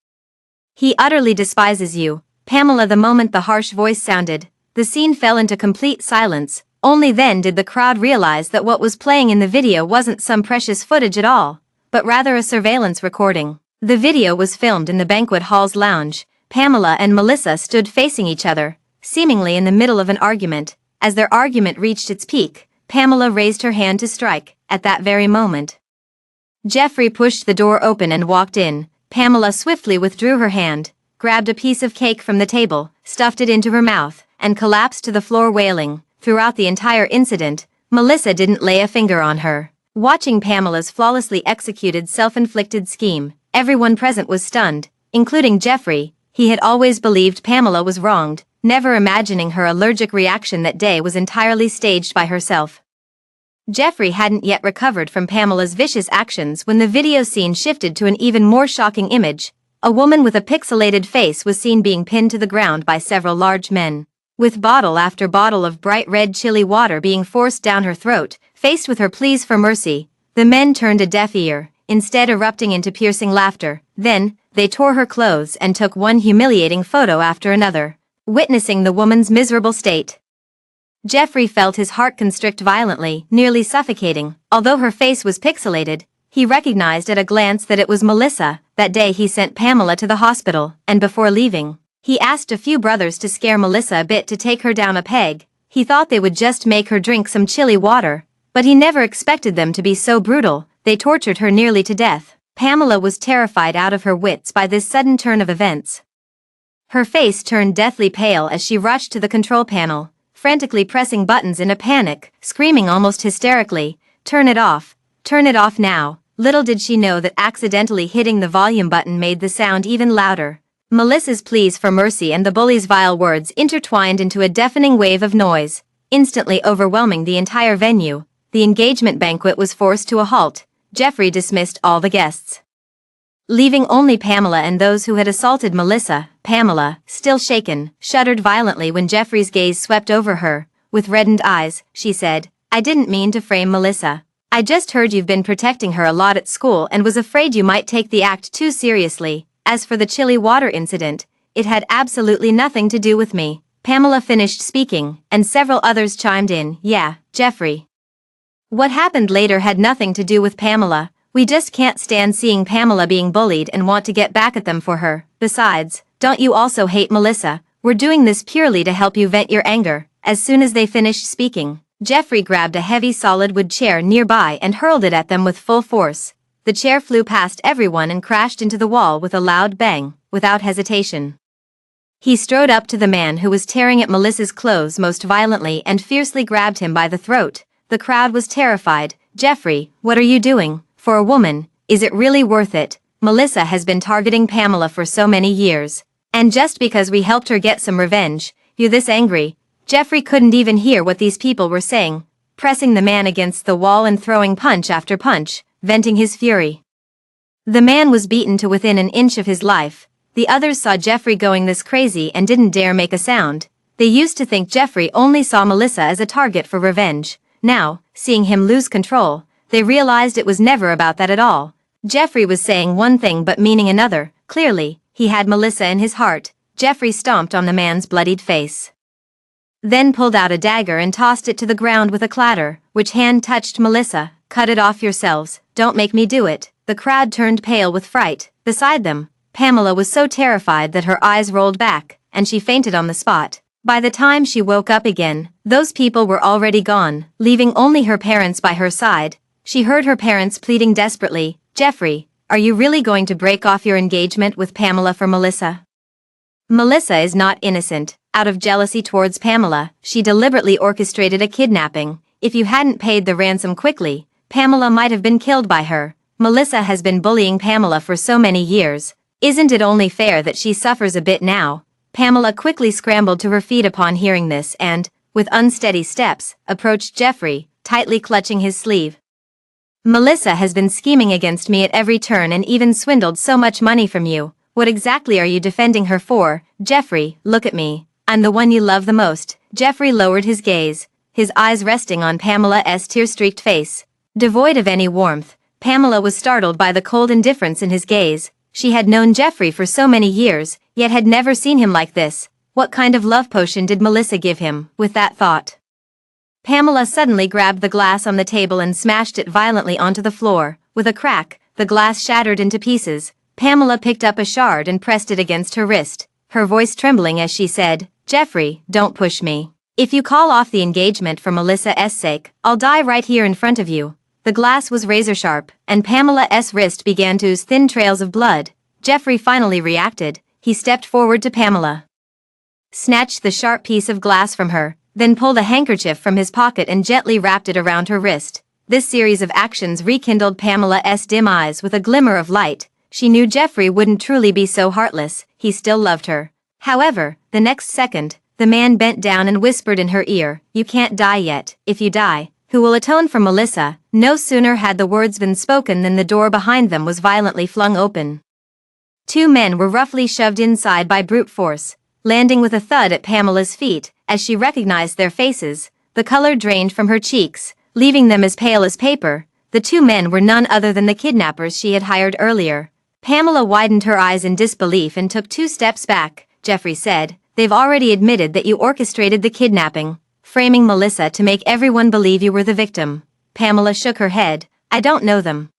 He utterly despises you. Pamela. The moment the harsh voice sounded, the scene fell into complete silence. Only then did the crowd realize that what was playing in the video wasn't some precious footage at all, but rather a surveillance recording. The video was filmed in the banquet hall's lounge. Pamela and Melissa stood facing each other, seemingly in the middle of an argument. As their argument reached its peak, Pamela raised her hand to strike. At that very moment, Jeffrey pushed the door open and walked in. Pamela swiftly withdrew her hand, grabbed a piece of cake from the table, stuffed it into her mouth, and collapsed to the floor wailing. Throughout the entire incident, Melissa didn't lay a finger on her. Watching Pamela's flawlessly executed self-inflicted scheme, everyone present was stunned, including Jeffrey. He had always believed Pamela was wronged, never imagining her allergic reaction that day was entirely staged by herself. Jeffrey hadn't yet recovered from Pamela's vicious actions when the video scene shifted to an even more shocking image. A woman with a pixelated face was seen being pinned to the ground by several large men, with bottle after bottle of bright red chili water being forced down her throat. Faced with her pleas for mercy, the men turned a deaf ear, instead erupting into piercing laughter. Then, they tore her clothes and took one humiliating photo after another. Witnessing the woman's miserable state, Jeffrey felt his heart constrict violently, nearly suffocating. Although her face was pixelated, he recognized at a glance that it was Melissa. That day he sent Pamela to the hospital, and before leaving, he asked a few brothers to scare Melissa a bit to take her down a peg. He thought they would just make her drink some chili water, but he never expected them to be so brutal. They tortured her nearly to death. Pamela was terrified out of her wits by this sudden turn of events. Her face turned deathly pale as she rushed to the control panel, frantically pressing buttons in a panic, screaming almost hysterically, "Turn it off! Turn it off now!" Little did she know that accidentally hitting the volume button made the sound even louder. Melissa's pleas for mercy and the bully's vile words intertwined into a deafening wave of noise, instantly overwhelming the entire venue. The engagement banquet was forced to a halt. Jeffrey dismissed all the guests, leaving only Pamela and those who had assaulted Melissa. Pamela, still shaken, shuddered violently when Jeffrey's gaze swept over her. With reddened eyes, she said, "I didn't mean to frame Melissa. I just heard you've been protecting her a lot at school and was afraid you might take the act too seriously. As for the chili water incident, it had absolutely nothing to do with me." Pamela finished speaking, and several others chimed in. "Yeah, Jeffrey. What happened later had nothing to do with Pamela. We just can't stand seeing Pamela being bullied and want to get back at them for her. Besides, don't you also hate Melissa? We're doing this purely to help you vent your anger." As soon as they finished speaking, Jeffrey grabbed a heavy solid wood chair nearby and hurled it at them with full force. The chair flew past everyone and crashed into the wall with a loud bang. Without hesitation, he strode up to the man who was tearing at Melissa's clothes most violently and fiercely grabbed him by the throat. The crowd was terrified. "Jeffrey, what are you doing? For a woman, is it really worth it? Melissa has been targeting Pamela for so many years, and just because we helped her get some revenge, you're this angry?" Jeffrey couldn't even hear what these people were saying, pressing the man against the wall and throwing punch after punch, venting his fury. The man was beaten to within an inch of his life. The others saw Jeffrey going this crazy and didn't dare make a sound. They used to think Jeffrey only saw Melissa as a target for revenge. Now, seeing him lose control, they realized it was never about that at all. Jeffrey was saying one thing but meaning another. Clearly, he had Melissa in his heart. Jeffrey stomped on the man's bloodied face, then pulled out a dagger and tossed it to the ground with a clatter. Which hand touched Melissa? "Cut it off yourselves, don't make me do it." The crowd turned pale with fright. Beside them, Pamela was so terrified that her eyes rolled back, and she fainted on the spot. By the time she woke up again, those people were already gone, leaving only her parents by her side. She heard her parents pleading desperately, "Jeffrey, are you really going to break off your engagement with Pamela for Melissa? Melissa is not innocent." Out of jealousy towards Pamela, she deliberately orchestrated a kidnapping. If you hadn't paid the ransom quickly, Pamela might have been killed by her. Melissa has been bullying Pamela for so many years. Isn't it only fair that she suffers a bit now? Pamela quickly scrambled to her feet upon hearing this and, with unsteady steps, approached Jeffrey, tightly clutching his sleeve. Melissa has been scheming against me at every turn and even swindled so much money from you. What exactly are you defending her for? Jeffrey, look at me. I'm the one you love the most. Jeffrey lowered his gaze, his eyes resting on Pamela's tear-streaked face. Devoid of any warmth, Pamela was startled by the cold indifference in his gaze. She had known Jeffrey for so many years, yet had never seen him like this. What kind of love potion did Melissa give him? With that thought, Pamela suddenly grabbed the glass on the table and smashed it violently onto the floor. With a crack, the glass shattered into pieces. Pamela picked up a shard and pressed it against her wrist, her voice trembling as she said, "Jeffrey, don't push me. If you call off the engagement for Melissa's sake, I'll die right here in front of you." The glass was razor-sharp, and Pamela's wrist began to ooze thin trails of blood. Jeffrey finally reacted. He stepped forward to Pamela, snatched the sharp piece of glass from her, then pulled a handkerchief from his pocket and gently wrapped it around her wrist. This series of actions rekindled Pamela's dim eyes with a glimmer of light. She knew Jeffrey wouldn't truly be so heartless. He still loved her. However, the next second, the man bent down and whispered in her ear, "You can't die yet. If you die, who will atone for Melissa?" No sooner had the words been spoken than the door behind them was violently flung open. Two men were roughly shoved inside by brute force, landing with a thud at Pamela's feet. As she recognized their faces, the color drained from her cheeks, leaving them as pale as paper. The two men were none other than the kidnappers she had hired earlier. Pamela widened her eyes in disbelief and took 2 steps back. Jeffrey said, "They've already admitted that you orchestrated the kidnapping, framing Melissa to make everyone believe you were the victim." Pamela shook her head. "I don't know them."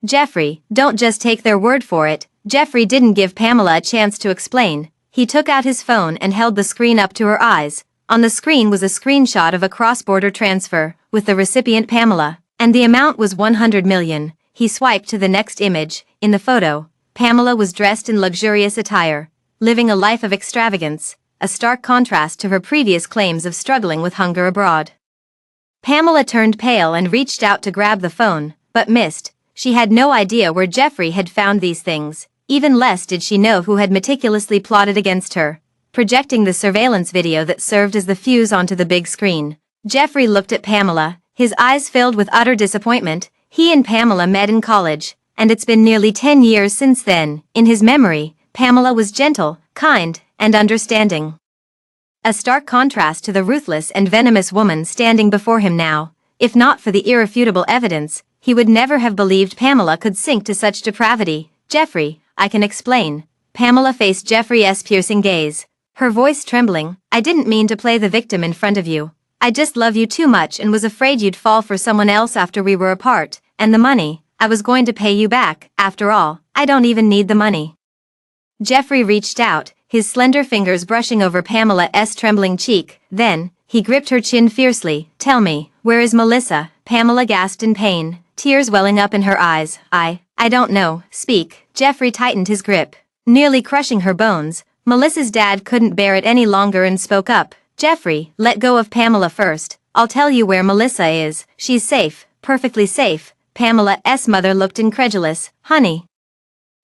"Jeffrey, don't just take their word for it." Jeffrey didn't give Pamela a chance to explain. He took out his phone and held the screen up to her eyes. On the screen was a screenshot of a cross-border transfer, with the recipient Pamela, and the amount was 100 million. He swiped to the next image. In the photo, Pamela was dressed in luxurious attire, living a life of extravagance, a stark contrast to her previous claims of struggling with hunger abroad. Pamela turned pale and reached out to grab the phone, but missed. She had no idea where Jeffrey had found these things. Even less did she know who had meticulously plotted against her, projecting the surveillance video that served as the fuse onto the big screen. Jeffrey looked at Pamela, his eyes filled with utter disappointment. He and Pamela met in college, and it's been nearly 10 years since then. In his memory, Pamela was gentle, kind, and understanding. A stark contrast to the ruthless and venomous woman standing before him now. If not for the irrefutable evidence, he would never have believed Pamela could sink to such depravity. "Jeffrey, I can explain." Pamela faced Jeffrey's piercing gaze, her voice trembling. "I didn't mean to play the victim in front of you. I just love you too much and was afraid you'd fall for someone else after we were apart. And the money, I was going to pay you back. After all, I don't even need the money." Jeffrey reached out, his slender fingers brushing over Pamela's trembling cheek. Then, he gripped her chin fiercely. "Tell me, where is Melissa?" Pamela gasped in pain, tears welling up in her eyes. I don't know. Speak." Jeffrey tightened his grip, nearly crushing her bones. Melissa's dad couldn't bear it any longer and spoke up. "Jeffrey, let go of Pamela first. I'll tell you where Melissa is. She's safe, perfectly safe." Pamela's mother looked incredulous. "Honey,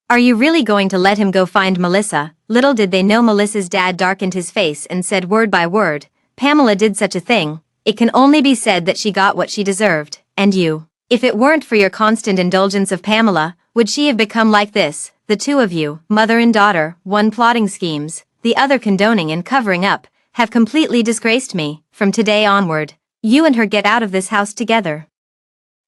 are you really going to let him go find Melissa?" Little did they know Melissa's dad darkened his face and said word by word, "Pamela did such a thing. It can only be said that she got what she deserved. And you. If it weren't for your constant indulgence of Pamela, would she have become like this? The two of you, mother and daughter, one plotting schemes, the other condoning and covering up, have completely disgraced me. From today onward, you and her get out of this house together."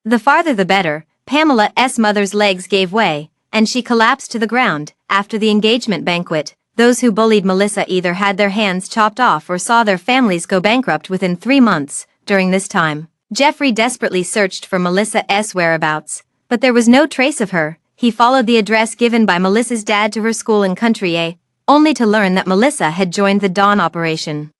The farther the better. Pamela's mother's legs gave way, and she collapsed to the ground. After the engagement banquet, those who bullied Melissa either had their hands chopped off or saw their families go bankrupt within 3 months. During this time, Jeffrey desperately searched for Melissa's whereabouts, but there was no trace of her. He followed the address given by Melissa's dad to her school in Country A, only to learn that Melissa had joined the Dawn operation.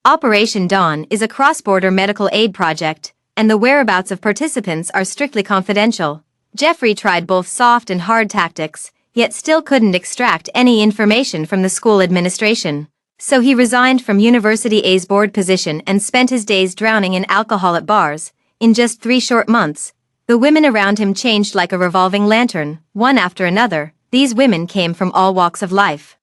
Operation Dawn is a cross-border medical aid project, and the whereabouts of participants are strictly confidential. Jeffrey tried both soft and hard tactics, yet still couldn't extract any information from the school administration. So he resigned from University A's board position and spent his days drowning in alcohol at bars. In just 3 short months, the women around him changed like a revolving lantern, one after another. These women came from all walks of life,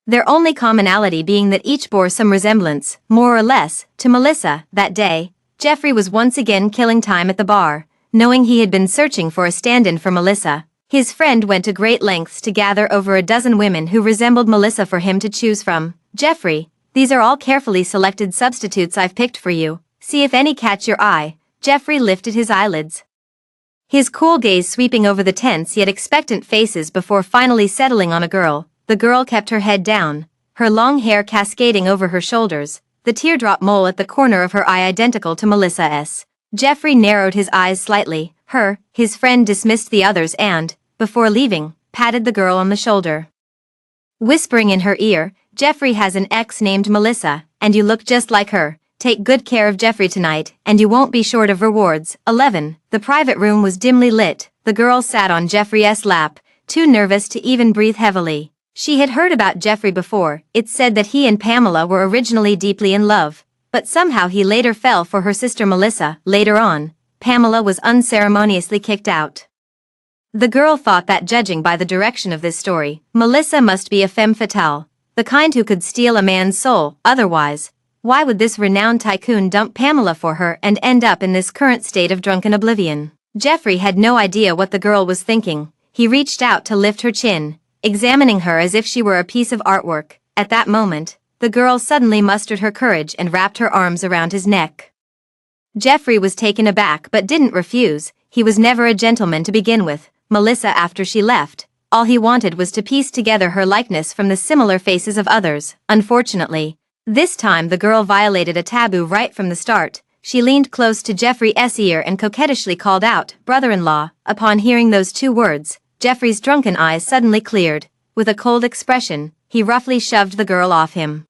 their only commonality being that each bore some resemblance, more or less, to Melissa. That day, Jeffrey was once again killing time at the bar, knowing he had been searching for a stand-in for Melissa. His friend went to great lengths to gather over a dozen women who resembled Melissa for him to choose from. "Jeffrey, these are all carefully selected substitutes I've picked for you. See if any catch your eye." Jeffrey lifted his eyelids, his cool gaze sweeping over the tense yet expectant faces before finally settling on a girl. The girl kept her head down, her long hair cascading over her shoulders, the teardrop mole at the corner of her eye identical to Melissa's. Jeffrey narrowed his eyes slightly. His friend dismissed the others and, before leaving, patted the girl on the shoulder, whispering in her ear, "Jeffrey has an ex named Melissa, and you look just like her. Take good care of Jeffrey tonight, and you won't be short of rewards." 11. The private room was dimly lit. The girl sat on Jeffrey's lap, too nervous to even breathe heavily. She had heard about Jeffrey before. It said that he and Pamela were originally deeply in love, but somehow he later fell for her sister Melissa. Later on, Pamela was unceremoniously kicked out. The girl thought that, judging by the direction of this story, Melissa must be a femme fatale, the kind who could steal a man's soul. Otherwise, why would this renowned tycoon dump Pamela for her and end up in this current state of drunken oblivion? Jeffrey had no idea what the girl was thinking. He reached out to lift her chin, examining her as if she were a piece of artwork. At that moment, the girl suddenly mustered her courage and wrapped her arms around his neck. Jeffrey was taken aback but didn't refuse. He was never a gentleman to begin with. Melissa, after she left, all he wanted was to piece together her likeness from the similar faces of others. Unfortunately, this time the girl violated a taboo right from the start. She leaned close to Jeffrey's ear and coquettishly called out, "Brother-in-law." Upon hearing those two words, Jeffrey's drunken eyes suddenly cleared. With a cold expression, he roughly shoved the girl off him.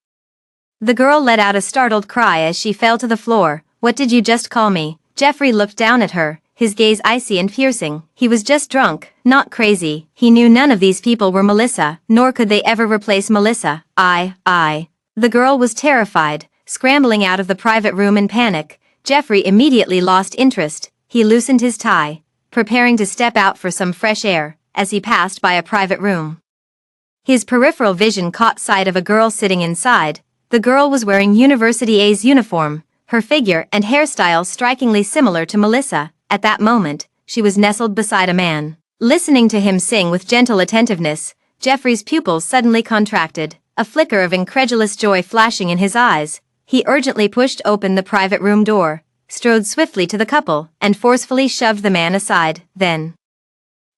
The girl let out a startled cry as she fell to the floor. "What did you just call me?" Jeffrey looked down at her, his gaze icy and piercing. He was just drunk, not crazy. He knew none of these people were Melissa, nor could they ever replace Melissa. I. The girl was terrified, scrambling out of the private room in panic. Jeffrey immediately lost interest. He loosened his tie, preparing to step out for some fresh air, as he passed by a private room. His peripheral vision caught sight of a girl sitting inside. The girl was wearing University A's uniform, her figure and hairstyle strikingly similar to Melissa. At that moment, she was nestled beside a man. Listening to him sing with gentle attentiveness, Jeffrey's pupils suddenly contracted, a flicker of incredulous joy flashing in his eyes. He urgently pushed open the private room door, strode swiftly to the couple, and forcefully shoved the man aside. Then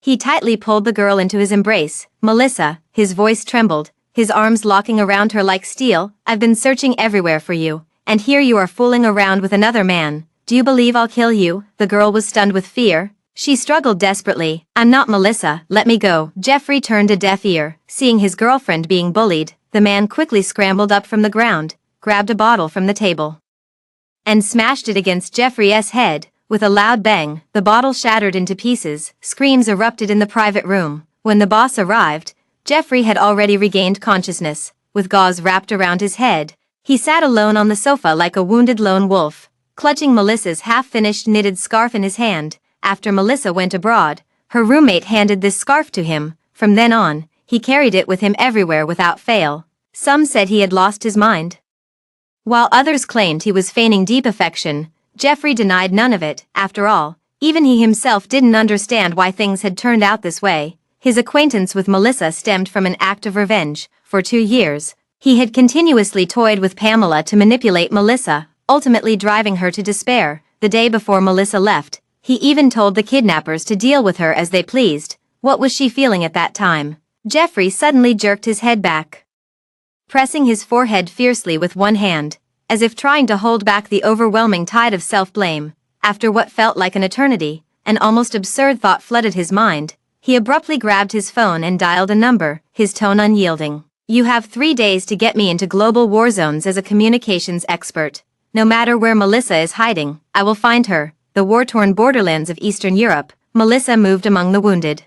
he tightly pulled the girl into his embrace. "Melissa," his voice trembled, his arms locking around her like steel, "I've been searching everywhere for you, and here you are fooling around with another man. Do you believe I'll kill you?" The girl was stunned with fear. She struggled desperately. "I'm not Melissa, let me go." Jeffrey turned a deaf ear. Seeing his girlfriend being bullied, the man quickly scrambled up from the ground, grabbed a bottle from the table, and smashed it against Jeffrey's head. With a loud bang, the bottle shattered into pieces. Screams erupted in the private room. When the boss arrived, Jeffrey had already regained consciousness. With gauze wrapped around his head, he sat alone on the sofa like a wounded lone wolf, clutching Melissa's half-finished knitted scarf in his hand. After Melissa went abroad, her roommate handed this scarf to him. From then on, he carried it with him everywhere without fail. Some said he had lost his mind, while others claimed he was feigning deep affection. Jeffrey denied none of it. After all, even he himself didn't understand why things had turned out this way. His acquaintance with Melissa stemmed from an act of revenge. For 2 years, he had continuously toyed with Pamela to manipulate Melissa, ultimately driving her to despair. The day before Melissa left, he even told the kidnappers to deal with her as they pleased. What was she feeling at that time? Jeffrey suddenly jerked his head back, pressing his forehead fiercely with one hand, as if trying to hold back the overwhelming tide of self-blame. After what felt like an eternity, an almost absurd thought flooded his mind. He abruptly grabbed his phone and dialed a number, his tone unyielding. "You have 3 days to get me into global war zones as a communications expert. No matter where Melissa is hiding, I will find her." The war-torn borderlands of Eastern Europe, Melissa moved among the wounded,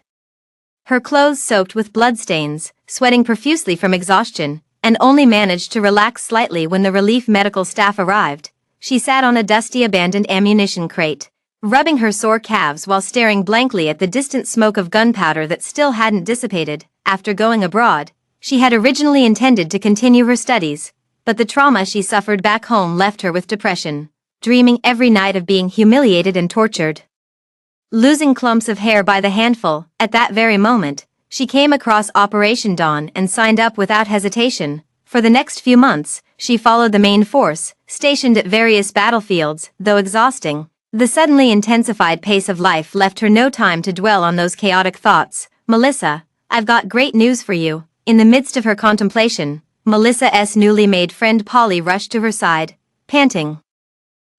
her clothes soaked with bloodstains, sweating profusely from exhaustion, and only managed to relax slightly when the relief medical staff arrived. She sat on a dusty abandoned ammunition crate, rubbing her sore calves while staring blankly at the distant smoke of gunpowder that still hadn't dissipated. After going abroad, she had originally intended to continue her studies, but the trauma she suffered back home left her with depression. dreaming every night of being humiliated and tortured. Losing clumps of hair by the handful, at that very moment, she came across Operation Dawn and signed up without hesitation. For the next few months, she followed the main force, stationed at various battlefields, though exhausting. The suddenly intensified pace of life left her no time to dwell on those chaotic thoughts. "Melissa, I've got great news for you." In the midst of her contemplation, Melissa's newly made friend Polly rushed to her side, panting.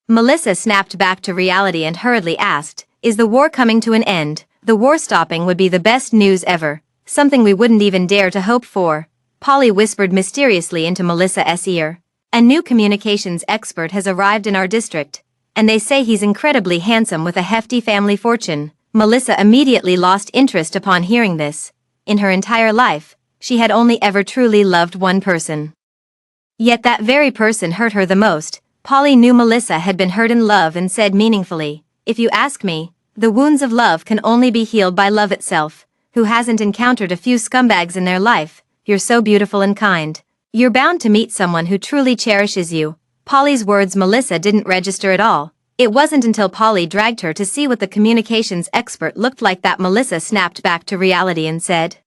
Melissa snapped back to reality and hurriedly asked, "Is the war coming to an end?" "The war stopping would be the best news ever, something we wouldn't even dare to hope for," Polly whispered mysteriously into Melissa's ear. "A new communications expert has arrived in our district, and they say he's incredibly handsome with a hefty family fortune." Melissa immediately lost interest upon hearing this. In her entire life, she had only ever truly loved one person. Yet that very person hurt her the most. Polly knew Melissa had been hurt in love and said meaningfully, "If you ask me, the wounds of love can only be healed by love itself. Who hasn't encountered a few scumbags in their life? You're so beautiful and kind. You're bound to meet someone who truly cherishes you." Polly's words Melissa didn't register at all. It wasn't until Polly dragged her to see what the communications expert looked like that Melissa snapped back to reality and said,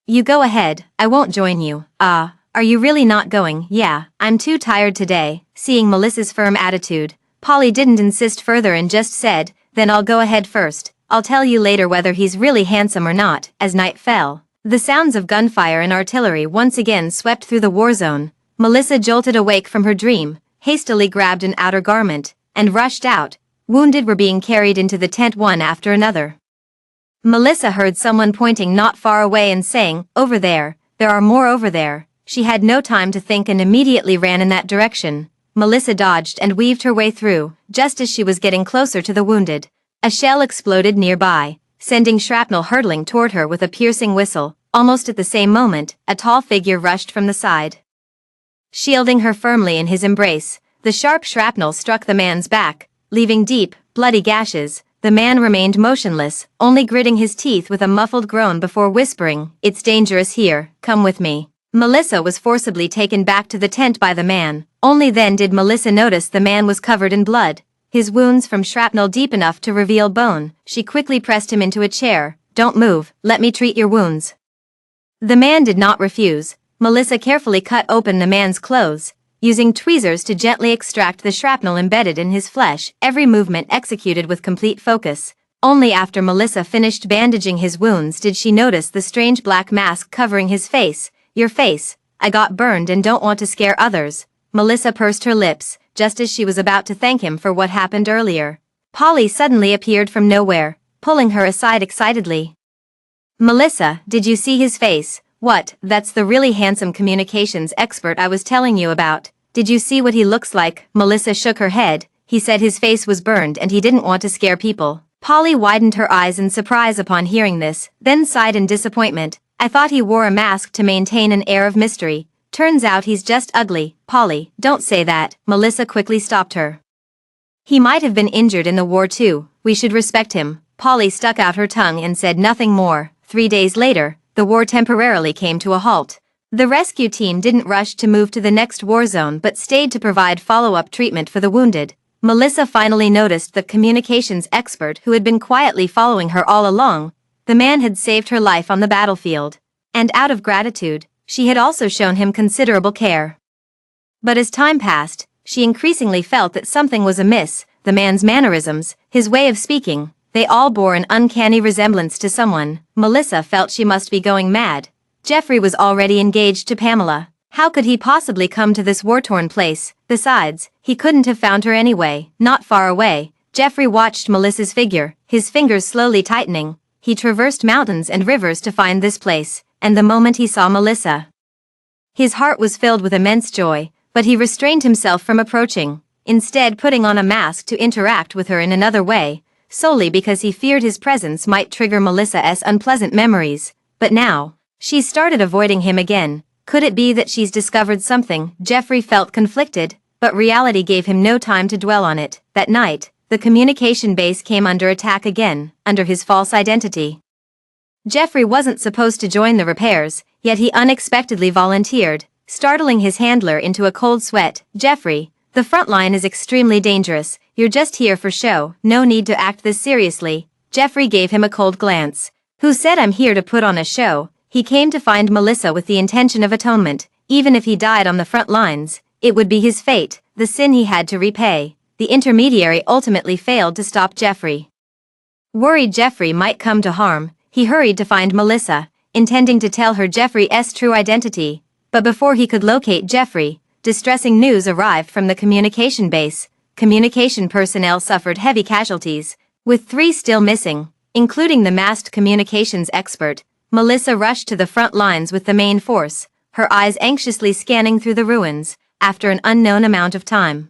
"You go ahead, I won't join you." "Ah, are you really not going?" "Yeah, I'm too tired today." Seeing Melissa's firm attitude, Polly didn't insist further and just said, "Then I'll go ahead first. I'll tell you later whether he's really handsome or not." As night fell, the sounds of gunfire and artillery once again swept through the war zone. Melissa jolted awake from her dream, hastily grabbed an outer garment, and rushed out. Wounded were being carried into the tent one after another. Melissa heard someone pointing not far away and saying, "Over there, there are more over there." She had no time to think and immediately ran in that direction. Melissa dodged and weaved her way through. Just as she was getting closer to the wounded, a shell exploded nearby, sending shrapnel hurtling toward her with a piercing whistle. Almost at the same moment, a tall figure rushed from the side, shielding her firmly in his embrace. The sharp shrapnel struck the man's back, leaving deep, bloody gashes. The man remained motionless, only gritting his teeth with a muffled groan before whispering, "It's dangerous here, come with me." Melissa was forcibly taken back to the tent by the man. Only then did Melissa notice the man was covered in blood, his wounds from shrapnel deep enough to reveal bone. She quickly pressed him into a chair. "Don't move, let me treat your wounds." The man did not refuse. Melissa carefully cut open the man's clothes, using tweezers to gently extract the shrapnel embedded in his flesh, every movement executed with complete focus. Only after Melissa finished bandaging his wounds did she notice the strange black mask covering his face. "Your face, I got burned and don't want to scare others." Melissa pursed her lips, just as she was about to thank him for what happened earlier. Polly suddenly appeared from nowhere, pulling her aside excitedly. "Melissa, did you see his face?" "What, that's the really handsome communications expert I was telling you about. Did you see what he looks like?" Melissa shook her head. "He said his face was burned and he didn't want to scare people." Polly widened her eyes in surprise upon hearing this, then sighed in disappointment. "I thought he wore a mask to maintain an air of mystery. Turns out he's just ugly." "Polly, don't say that," Melissa quickly stopped her. "He might have been injured in the war too. We should respect him." Polly stuck out her tongue and said nothing more. 3 days later, the war temporarily came to a halt. The rescue team didn't rush to move to the next war zone but stayed to provide follow-up treatment for the wounded. Melissa finally noticed the communications expert who had been quietly following her all along. The man had saved her life on the battlefield, and out of gratitude, she had also shown him considerable care. But as time passed, she increasingly felt that something was amiss. The man's mannerisms, his way of speaking, they all bore an uncanny resemblance to someone. Melissa felt she must be going mad. Jeffrey was already engaged to Pamela. How could he possibly come to this war-torn place? Besides, he couldn't have found her anyway. Not far away, Jeffrey watched Melissa's figure, his fingers slowly tightening. He traversed mountains and rivers to find this place, and the moment he saw Melissa, his heart was filled with immense joy, but he restrained himself from approaching, instead putting on a mask to interact with her in another way, solely because he feared his presence might trigger Melissa's unpleasant memories. But now, she started avoiding him again. Could it be that she's discovered something? Jeffrey felt conflicted, but reality gave him no time to dwell on it. That night, the communication base came under attack again, under his false identity. Jeffrey wasn't supposed to join the repairs, yet he unexpectedly volunteered, startling his handler into a cold sweat. "Jeffrey, The front line is extremely dangerous, you're just here for show, no need to act this seriously. Jeffrey gave him a cold glance. Who said I'm here to put on a show? He came to find Melissa with the intention of atonement. Even if he died on the front lines, it would be his fate, the sin he had to repay. The intermediary ultimately failed to stop Jeffrey. Worried Jeffrey might come to harm, he hurried to find Melissa, intending to tell her Jeffrey's true identity. But before he could locate Jeffrey, distressing news arrived from the communication base. Communication personnel suffered heavy casualties, with 3 still missing, including the masked communications expert. Melissa rushed to the front lines with the main force, her eyes anxiously scanning through the ruins, after an unknown amount of time.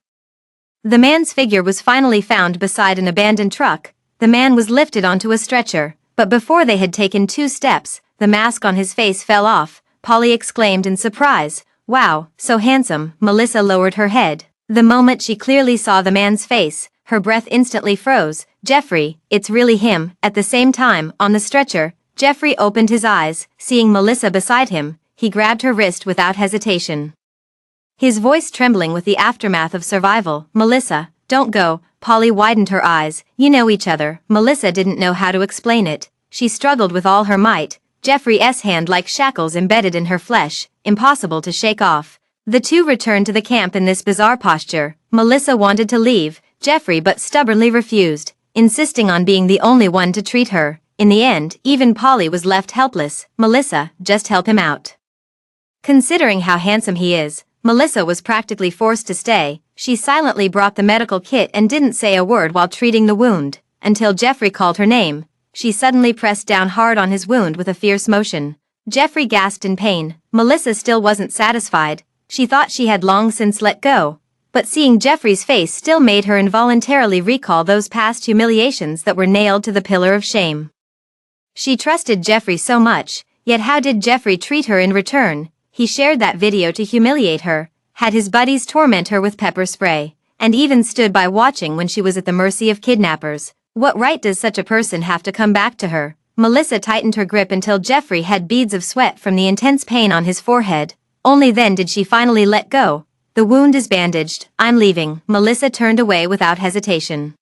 The man's figure was finally found beside an abandoned truck. The man was lifted onto a stretcher, but before they had taken 2 steps, the mask on his face fell off. Polly exclaimed in surprise, "Wow, so handsome." Melissa lowered her head. The moment she clearly saw the man's face, her breath instantly froze. "Jeffrey, it's really him." At the same time, on the stretcher, Jeffrey opened his eyes, seeing Melissa beside him. He grabbed her wrist without hesitation, his voice trembling with the aftermath of survival. "Melissa, don't go." Polly widened her eyes. "You know each other." Melissa didn't know how to explain it. She struggled with all her might. Jeffrey's hand like shackles embedded in her flesh, impossible to shake off. The two returned to the camp in this bizarre posture. Melissa wanted to leave Jeffrey but stubbornly refused, insisting on being the only one to treat her. In the end, even Polly was left helpless. "Melissa, just help him out." Considering how handsome he is, Melissa was practically forced to stay. She silently brought the medical kit and didn't say a word while treating the wound, until Jeffrey called her name. She suddenly pressed down hard on his wound with a fierce motion. Jeffrey gasped in pain. Melissa still wasn't satisfied. She thought she had long since let go, but seeing Jeffrey's face still made her involuntarily recall those past humiliations that were nailed to the pillar of shame. She trusted Jeffrey so much, yet how did Jeffrey treat her in return? He shared that video to humiliate her, had his buddies torment her with pepper spray, and even stood by watching when she was at the mercy of kidnappers. What right does such a person have to come back to her? Melissa tightened her grip until Jeffrey had beads of sweat from the intense pain on his forehead. Only then did she finally let go. "The wound is bandaged. I'm leaving." Melissa turned away without hesitation.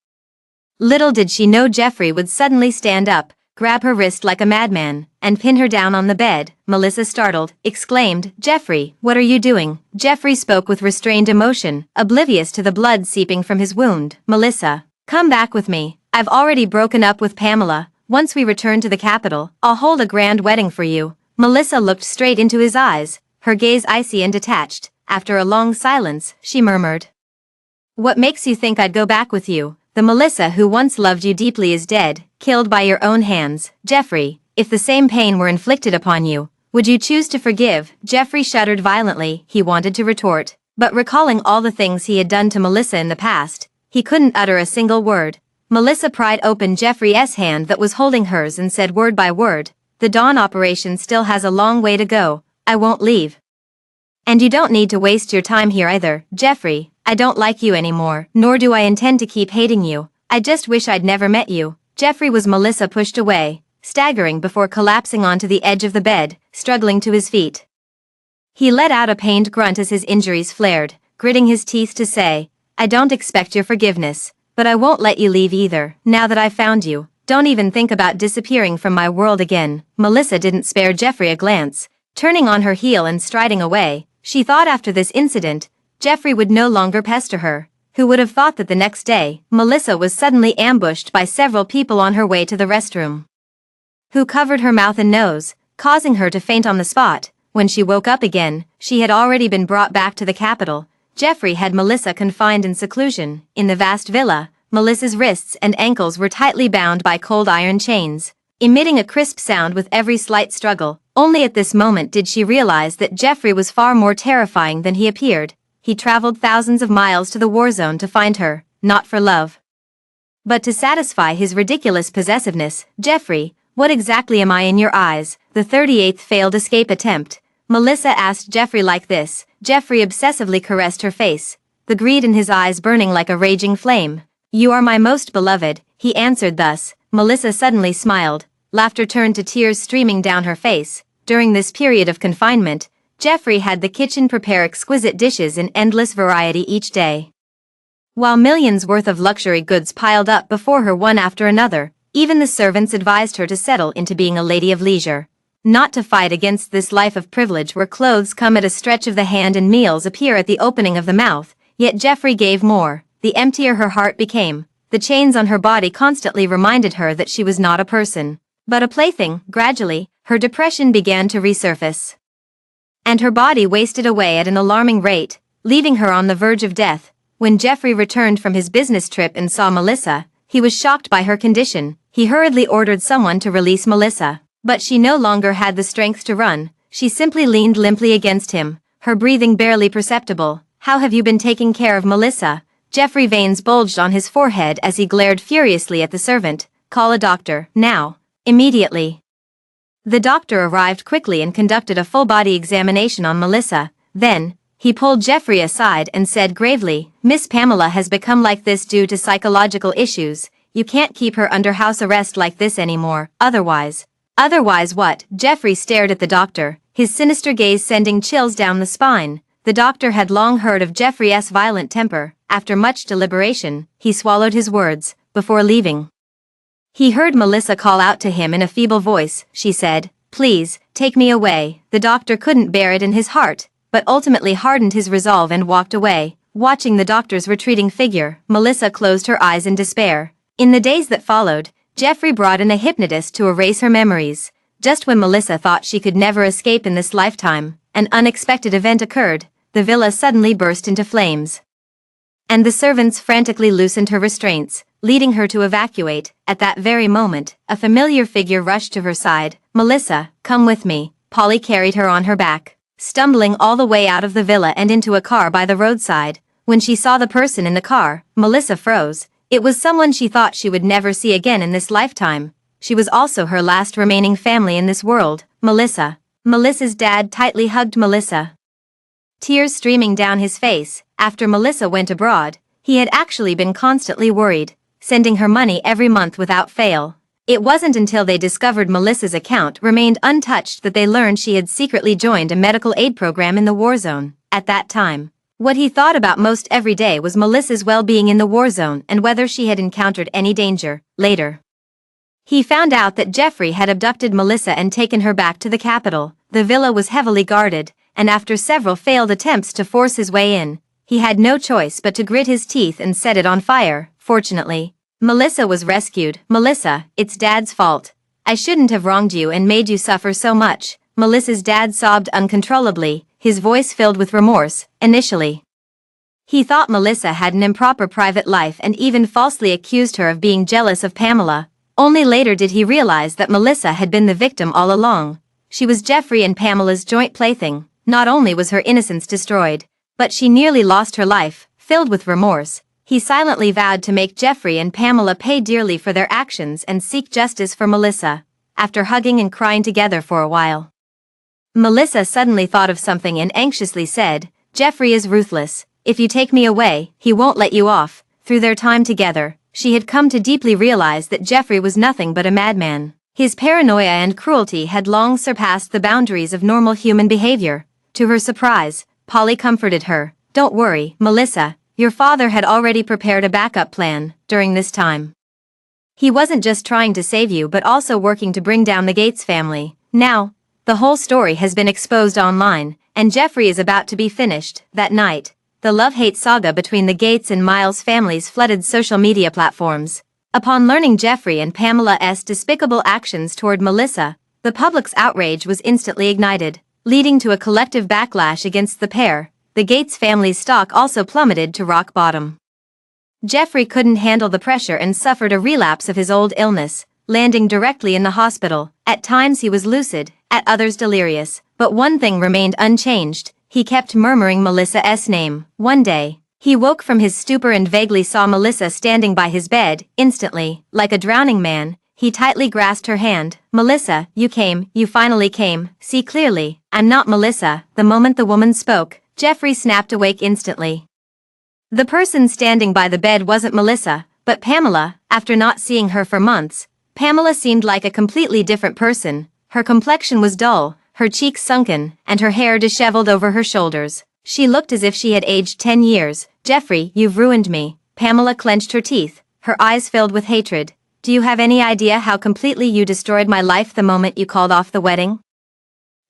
Little did she know Jeffrey would suddenly stand up, grab her wrist like a madman, and pin her down on the bed. Melissa, startled, exclaimed, "Jeffrey, what are you doing?" Jeffrey spoke with restrained emotion, oblivious to the blood seeping from his wound. "Melissa, come back with me. I've already broken up with Pamela. Once we return to the capital, I'll hold a grand wedding for you." Melissa looked straight into his eyes, her gaze icy and detached. After a long silence, she murmured, "What makes you think I'd go back with you? The Melissa who once loved you deeply is dead, killed by your own hands. Jeffrey, if the same pain were inflicted upon you, would you choose to forgive?" Jeffrey shuddered violently. He wanted to retort, but recalling all the things he had done to Melissa in the past, he couldn't utter a single word. Melissa pried open Jeffrey's hand that was holding hers and said word by word, "The Dawn operation still has a long way to go. I won't leave. And you don't need to waste your time here either. Jeffrey, I don't like you anymore, nor do I intend to keep hating you. I just wish I'd never met you." Jeffrey was Melissa pushed away, staggering before collapsing onto the edge of the bed, struggling to his feet. He let out a pained grunt as his injuries flared, gritting his teeth to say, "I don't expect your forgiveness, but I won't let you leave either. Now that I've found you, don't even think about disappearing from my world again." Melissa didn't spare Jeffrey a glance, turning on her heel and striding away. She thought after this incident, Jeffrey would no longer pester her. Who would have thought that the next day, Melissa was suddenly ambushed by several people on her way to the restroom, who covered her mouth and nose, causing her to faint on the spot. When she woke up again, she had already been brought back to the capital. Jeffrey had Melissa confined in seclusion. In the vast villa, Melissa's wrists and ankles were tightly bound by cold iron chains, emitting a crisp sound with every slight struggle. Only at this moment did she realize that Jeffrey was far more terrifying than he appeared. He traveled thousands of miles to the war zone to find her, not for love, but to satisfy his ridiculous possessiveness. "Jeffrey, what exactly am I in your eyes?" The 38th failed escape attempt. Melissa asked Jeffrey like this. Jeffrey obsessively caressed her face, the greed in his eyes burning like a raging flame. "You are my most beloved," he answered thus. Melissa suddenly smiled. Laughter turned to tears streaming down her face. During this period of confinement, Jeffrey had the kitchen prepare exquisite dishes in endless variety each day. While millions worth of luxury goods piled up before her one after another, even the servants advised her to settle into being a lady of leisure. Not to fight against this life of privilege where clothes come at a stretch of the hand and meals appear at the opening of the mouth, yet Jeffrey gave more, the emptier her heart became. The chains on her body constantly reminded her that she was not a person, but a plaything. Gradually, her depression began to resurface. And her body wasted away at an alarming rate, leaving her on the verge of death. When Jeffrey returned from his business trip and saw Melissa, he was shocked by her condition. He hurriedly ordered someone to release Melissa. But she no longer had the strength to run. She simply leaned limply against him, her breathing barely perceptible. "How have you been taking care of Melissa?" Jeffrey veins bulged on his forehead as he glared furiously at the servant. "Call a doctor, now. Immediately." The doctor arrived quickly and conducted a full-body examination on Melissa. Then, he pulled Jeffrey aside and said gravely, "Miss Pamela has become like this due to psychological issues. You can't keep her under house arrest like this anymore, otherwise." "Otherwise what?" Jeffrey stared at the doctor, his sinister gaze sending chills down the spine. The doctor had long heard of Jeffrey's violent temper. After much deliberation, he swallowed his words, before leaving. He heard Melissa call out to him in a feeble voice. She said, "Please, take me away." The doctor couldn't bear it in his heart, but ultimately hardened his resolve and walked away. Watching the doctor's retreating figure, Melissa closed her eyes in despair. In the days that followed, Jeffrey brought in a hypnotist to erase her memories. Just when Melissa thought she could never escape in this lifetime, an unexpected event occurred. The villa suddenly burst into flames. And the servants frantically loosened her restraints, leading her to evacuate. At that very moment, a familiar figure rushed to her side. "Melissa, come with me." Polly carried her on her back, stumbling all the way out of the villa and into a car by the roadside. When she saw the person in the car, Melissa froze. It was someone she thought she would never see again in this lifetime. She was also her last remaining family in this world, Melissa. Melissa's dad tightly hugged Melissa, tears streaming down his face. After Melissa went abroad, he had actually been constantly worried, sending her money every month without fail. It wasn't until they discovered Melissa's account remained untouched that they learned she had secretly joined a medical aid program in the war zone. At that time, what he thought about most every day was Melissa's well-being in the war zone and whether she had encountered any danger. Later, he found out that Jeffrey had abducted Melissa and taken her back to the capital. The villa was heavily guarded, and after several failed attempts to force his way in, he had no choice but to grit his teeth and set it on fire. Fortunately, Melissa was rescued. "Melissa, it's Dad's fault. I shouldn't have wronged you and made you suffer so much." Melissa's dad sobbed uncontrollably, his voice filled with remorse. Initially, he thought Melissa had an improper private life and even falsely accused her of being jealous of Pamela. Only later did he realize that Melissa had been the victim all along. She was Jeffrey and Pamela's joint plaything. Not only was her innocence destroyed, but she nearly lost her life. Filled with remorse, he silently vowed to make Jeffrey and Pamela pay dearly for their actions and seek justice for Melissa. After hugging and crying together for a while, Melissa suddenly thought of something and anxiously said, "Jeffrey is ruthless. If you take me away, he won't let you off." Through their time together, she had come to deeply realize that Jeffrey was nothing but a madman. His paranoia and cruelty had long surpassed the boundaries of normal human behavior. To her surprise, Polly comforted her. "Don't worry, Melissa, your father had already prepared a backup plan." During this time, he wasn't just trying to save you but also working to bring down the Gates family. Now, the whole story has been exposed online, and Jeffrey is about to be finished. That night, the love-hate saga between the Gates and Miles families flooded social media platforms. Upon learning Jeffrey and Pamela's despicable actions toward Melissa, the public's outrage was instantly ignited, leading to a collective backlash against the pair. The Gates family's stock also plummeted to rock bottom. Jeffrey couldn't handle the pressure and suffered a relapse of his old illness, landing directly in the hospital. At times he was lucid, at others delirious, but one thing remained unchanged: he kept murmuring Melissa's name. One day, he woke from his stupor and vaguely saw Melissa standing by his bed. Instantly, like a drowning man, he tightly grasped her hand. "Melissa, you finally came. See clearly, I'm not Melissa." The moment the woman spoke, Jeffrey snapped awake instantly. The person standing by the bed wasn't Melissa, but Pamela. After not seeing her for months, Pamela seemed like a completely different person. Her complexion was dull, her cheeks sunken, and her hair disheveled over her shoulders. She looked as if she had aged 10 years. "Jeffrey, you've ruined me." Pamela clenched her teeth, her eyes filled with hatred. "Do you have any idea how completely you destroyed my life the moment you called off the wedding?"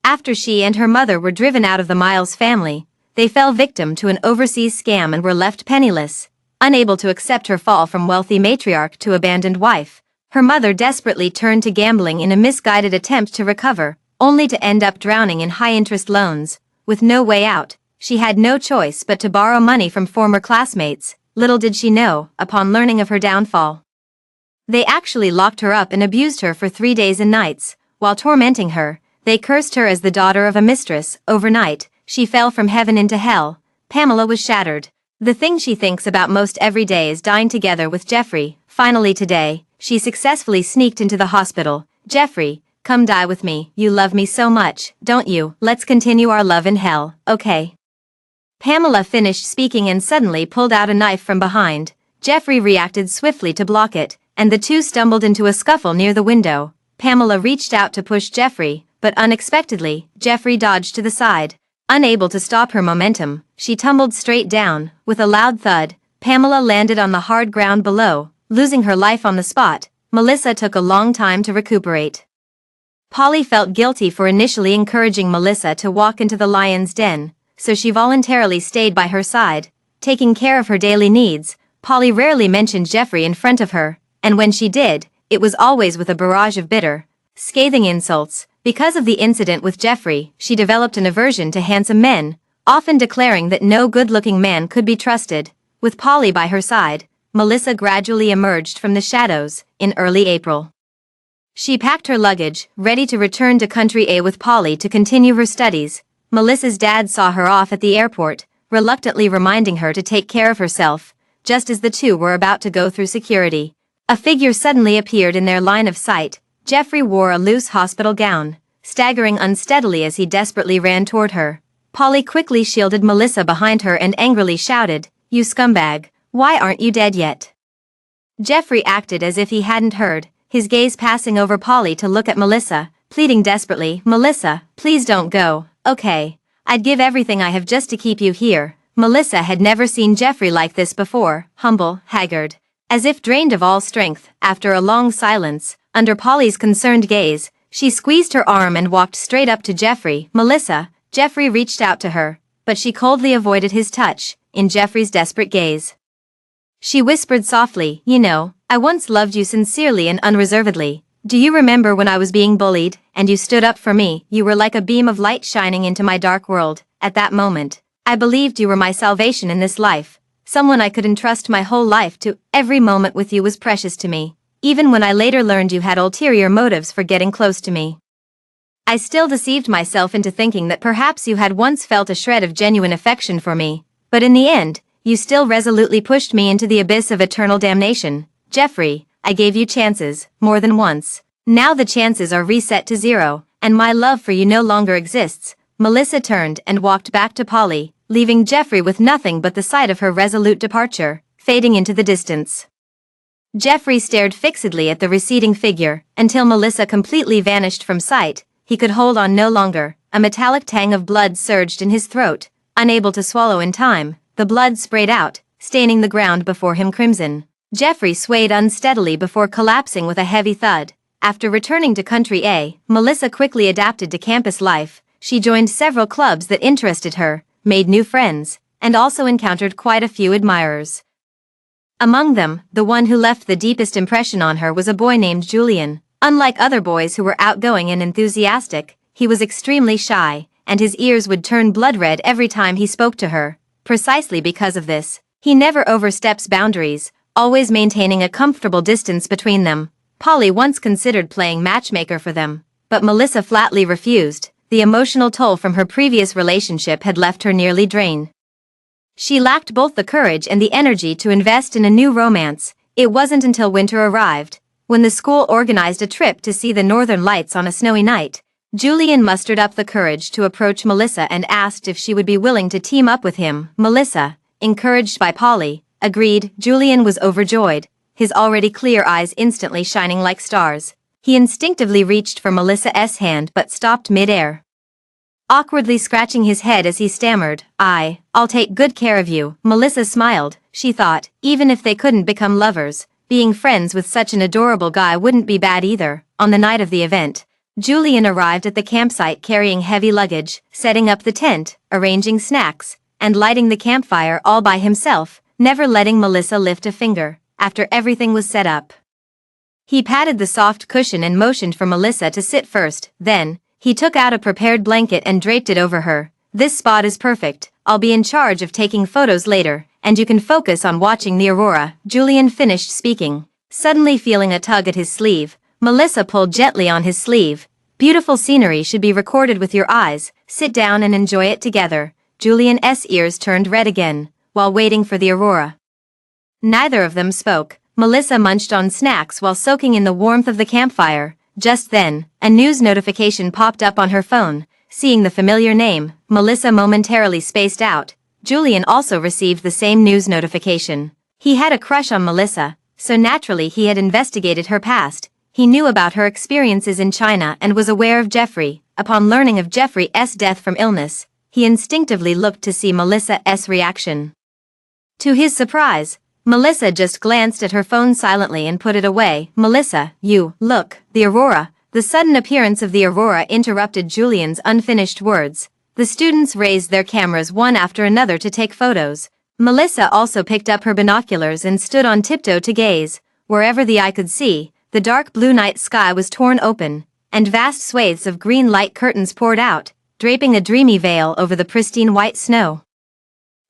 After she and her mother were driven out of the Miles family, they fell victim to an overseas scam and were left penniless, unable to accept her fall from wealthy matriarch to abandoned wife. Her mother desperately turned to gambling in a misguided attempt to recover, only to end up drowning in high-interest loans. With no way out, she had no choice but to borrow money from former classmates. Little did she know, upon learning of her downfall, they actually locked her up and abused her for 3 days and nights. While tormenting her, they cursed her as the daughter of a mistress. Overnight, she fell from heaven into hell. Pamela was shattered. The thing she thinks about most every day is dying together with Jeffrey. Finally today, she successfully sneaked into the hospital. "Jeffrey, come die with me. You love me so much, don't you? Let's continue our love in hell, okay?" Pamela finished speaking and suddenly pulled out a knife from behind. Jeffrey reacted swiftly to block it, and the two stumbled into a scuffle near the window. Pamela reached out to push Jeffrey, but unexpectedly, Jeffrey dodged to the side. Unable to stop her momentum, she tumbled straight down. With a loud thud, Pamela landed on the hard ground below, losing her life on the spot. Melissa took a long time to recuperate. Polly felt guilty for initially encouraging Melissa to walk into the lion's den, so she voluntarily stayed by her side, taking care of her daily needs. Polly rarely mentioned Jeffrey in front of her, and when she did, it was always with a barrage of bitter, scathing insults. Because of the incident with Jeffrey, she developed an aversion to handsome men, often declaring that no good-looking man could be trusted. With Polly by her side, Melissa gradually emerged from the shadows. In early April, she packed her luggage, ready to return to Country A with Polly to continue her studies. Melissa's dad saw her off at the airport, reluctantly reminding her to take care of herself. Just as the two were about to go through security, a figure suddenly appeared in their line of sight. Jeffrey wore a loose hospital gown, staggering unsteadily as he desperately ran toward her. Polly quickly shielded Melissa behind her and angrily shouted, "You scumbag, why aren't you dead yet?" Jeffrey acted as if he hadn't heard, his gaze passing over Polly to look at Melissa, pleading desperately, "Melissa, please don't go, okay? I'd give everything I have just to keep you here." Melissa had never seen Jeffrey like this before, humble, haggard, as if drained of all strength. After a long silence, under Polly's concerned gaze, she squeezed her arm and walked straight up to Jeffrey. "Melissa." Jeffrey reached out to her, but she coldly avoided his touch. In Jeffrey's desperate gaze, she whispered softly, "You know, I once loved you sincerely and unreservedly. Do you remember when I was being bullied, and you stood up for me? You were like a beam of light shining into my dark world. At that moment, I believed you were my salvation in this life, someone I could entrust my whole life to. Every moment with you was precious to me, even when I later learned you had ulterior motives for getting close to me. I still deceived myself into thinking that perhaps you had once felt a shred of genuine affection for me, but in the end, you still resolutely pushed me into the abyss of eternal damnation. Jeffrey, I gave you chances, more than once. Now the chances are reset to zero, and my love for you no longer exists." Melissa turned and walked back to Polly, leaving Jeffrey with nothing but the sight of her resolute departure, fading into the distance. Jeffrey stared fixedly at the receding figure, until Melissa completely vanished from sight. He could hold on no longer. A metallic tang of blood surged in his throat. Unable to swallow in time, the blood sprayed out, staining the ground before him crimson. Jeffrey swayed unsteadily before collapsing with a heavy thud. After returning to Country A, Melissa quickly adapted to campus life. She joined several clubs that interested her, made new friends, and also encountered quite a few admirers. Among them, the one who left the deepest impression on her was a boy named Julian. Unlike other boys who were outgoing and enthusiastic, he was extremely shy, and his ears would turn blood red every time he spoke to her. Precisely because of this, he never oversteps boundaries, always maintaining a comfortable distance between them. Polly once considered playing matchmaker for them, but Melissa flatly refused. The emotional toll from her previous relationship had left her nearly drained. She lacked both the courage and the energy to invest in a new romance. It wasn't until winter arrived, when the school organized a trip to see the northern lights on a snowy night, Julian mustered up the courage to approach Melissa and asked if she would be willing to team up with him. Melissa, encouraged by Polly, agreed. Julian was overjoyed, his already clear eyes instantly shining like stars. He instinctively reached for Melissa's hand but stopped mid-air. awkwardly scratching his head as he stammered, I'll take good care of you. Melissa smiled. She thought, even if they couldn't become lovers, being friends with such an adorable guy wouldn't be bad either. On the night of the event, Julian arrived at the campsite carrying heavy luggage, setting up the tent, arranging snacks, and lighting the campfire all by himself, never letting Melissa lift a finger. After everything was set up, he patted the soft cushion and motioned for Melissa to sit first. Then, he took out a prepared blanket and draped it over her. This spot is perfect. I'll be in charge of taking photos later, and you can focus on watching the aurora. Julian finished speaking, suddenly feeling a tug at his sleeve. Melissa pulled gently on his sleeve. Beautiful scenery should be recorded with your eyes. Sit down and enjoy it together. Julian's ears turned red again, while waiting for the aurora. Neither of them spoke. Melissa munched on snacks while soaking in the warmth of the campfire. Just then, a news notification popped up on her phone. Seeing the familiar name, Melissa momentarily spaced out. Julian also received the same news notification. He had a crush on Melissa, so naturally he had investigated her past. He knew about her experiences in China and was aware of Jeffrey. Upon learning of Jeffrey's death from illness, he instinctively looked to see Melissa's reaction. To his surprise, Melissa just glanced at her phone silently and put it away. Melissa, look, the aurora. The sudden appearance of the aurora interrupted Julian's unfinished words. The students raised their cameras one after another to take photos. Melissa also picked up her binoculars and stood on tiptoe to gaze. Wherever the eye could see, the dark blue night sky was torn open, and vast swathes of green light curtains poured out, draping a dreamy veil over the pristine white snow.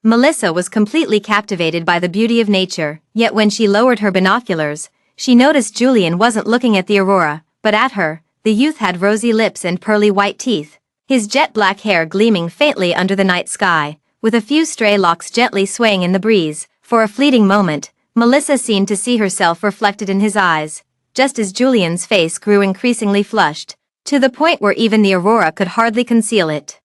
Melissa was completely captivated by the beauty of nature, yet when she lowered her binoculars, she noticed Julian wasn't looking at the aurora, but at her. The youth had rosy lips and pearly white teeth, his jet-black hair gleaming faintly under the night sky, with a few stray locks gently swaying in the breeze. For a fleeting moment, Melissa seemed to see herself reflected in his eyes, just as Julian's face grew increasingly flushed, to the point where even the aurora could hardly conceal it.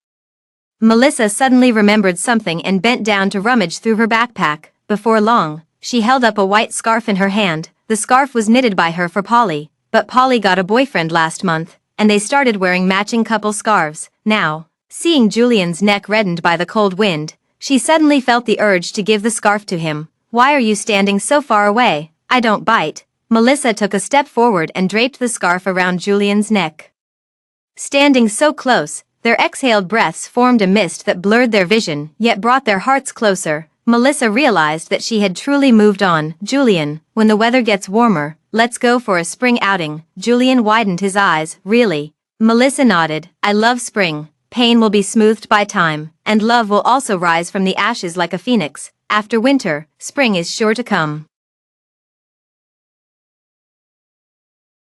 Melissa suddenly remembered something and bent down to rummage through her backpack. Before long, she held up a white scarf in her hand. The scarf was knitted by her for Polly, but Polly got a boyfriend last month, and they started wearing matching couple scarves. Now, seeing Julian's neck reddened by the cold wind, she suddenly felt the urge to give the scarf to him. Why are you standing so far away? I don't bite. Melissa took a step forward and draped the scarf around Julian's neck. Standing so close, their exhaled breaths formed a mist that blurred their vision, yet brought their hearts closer. Melissa realized that she had truly moved on. Julian, when the weather gets warmer, let's go for a spring outing. Julian widened his eyes. Really? Melissa nodded. I love spring. Pain will be smoothed by time, and love will also rise from the ashes like a phoenix. After winter, spring is sure to come.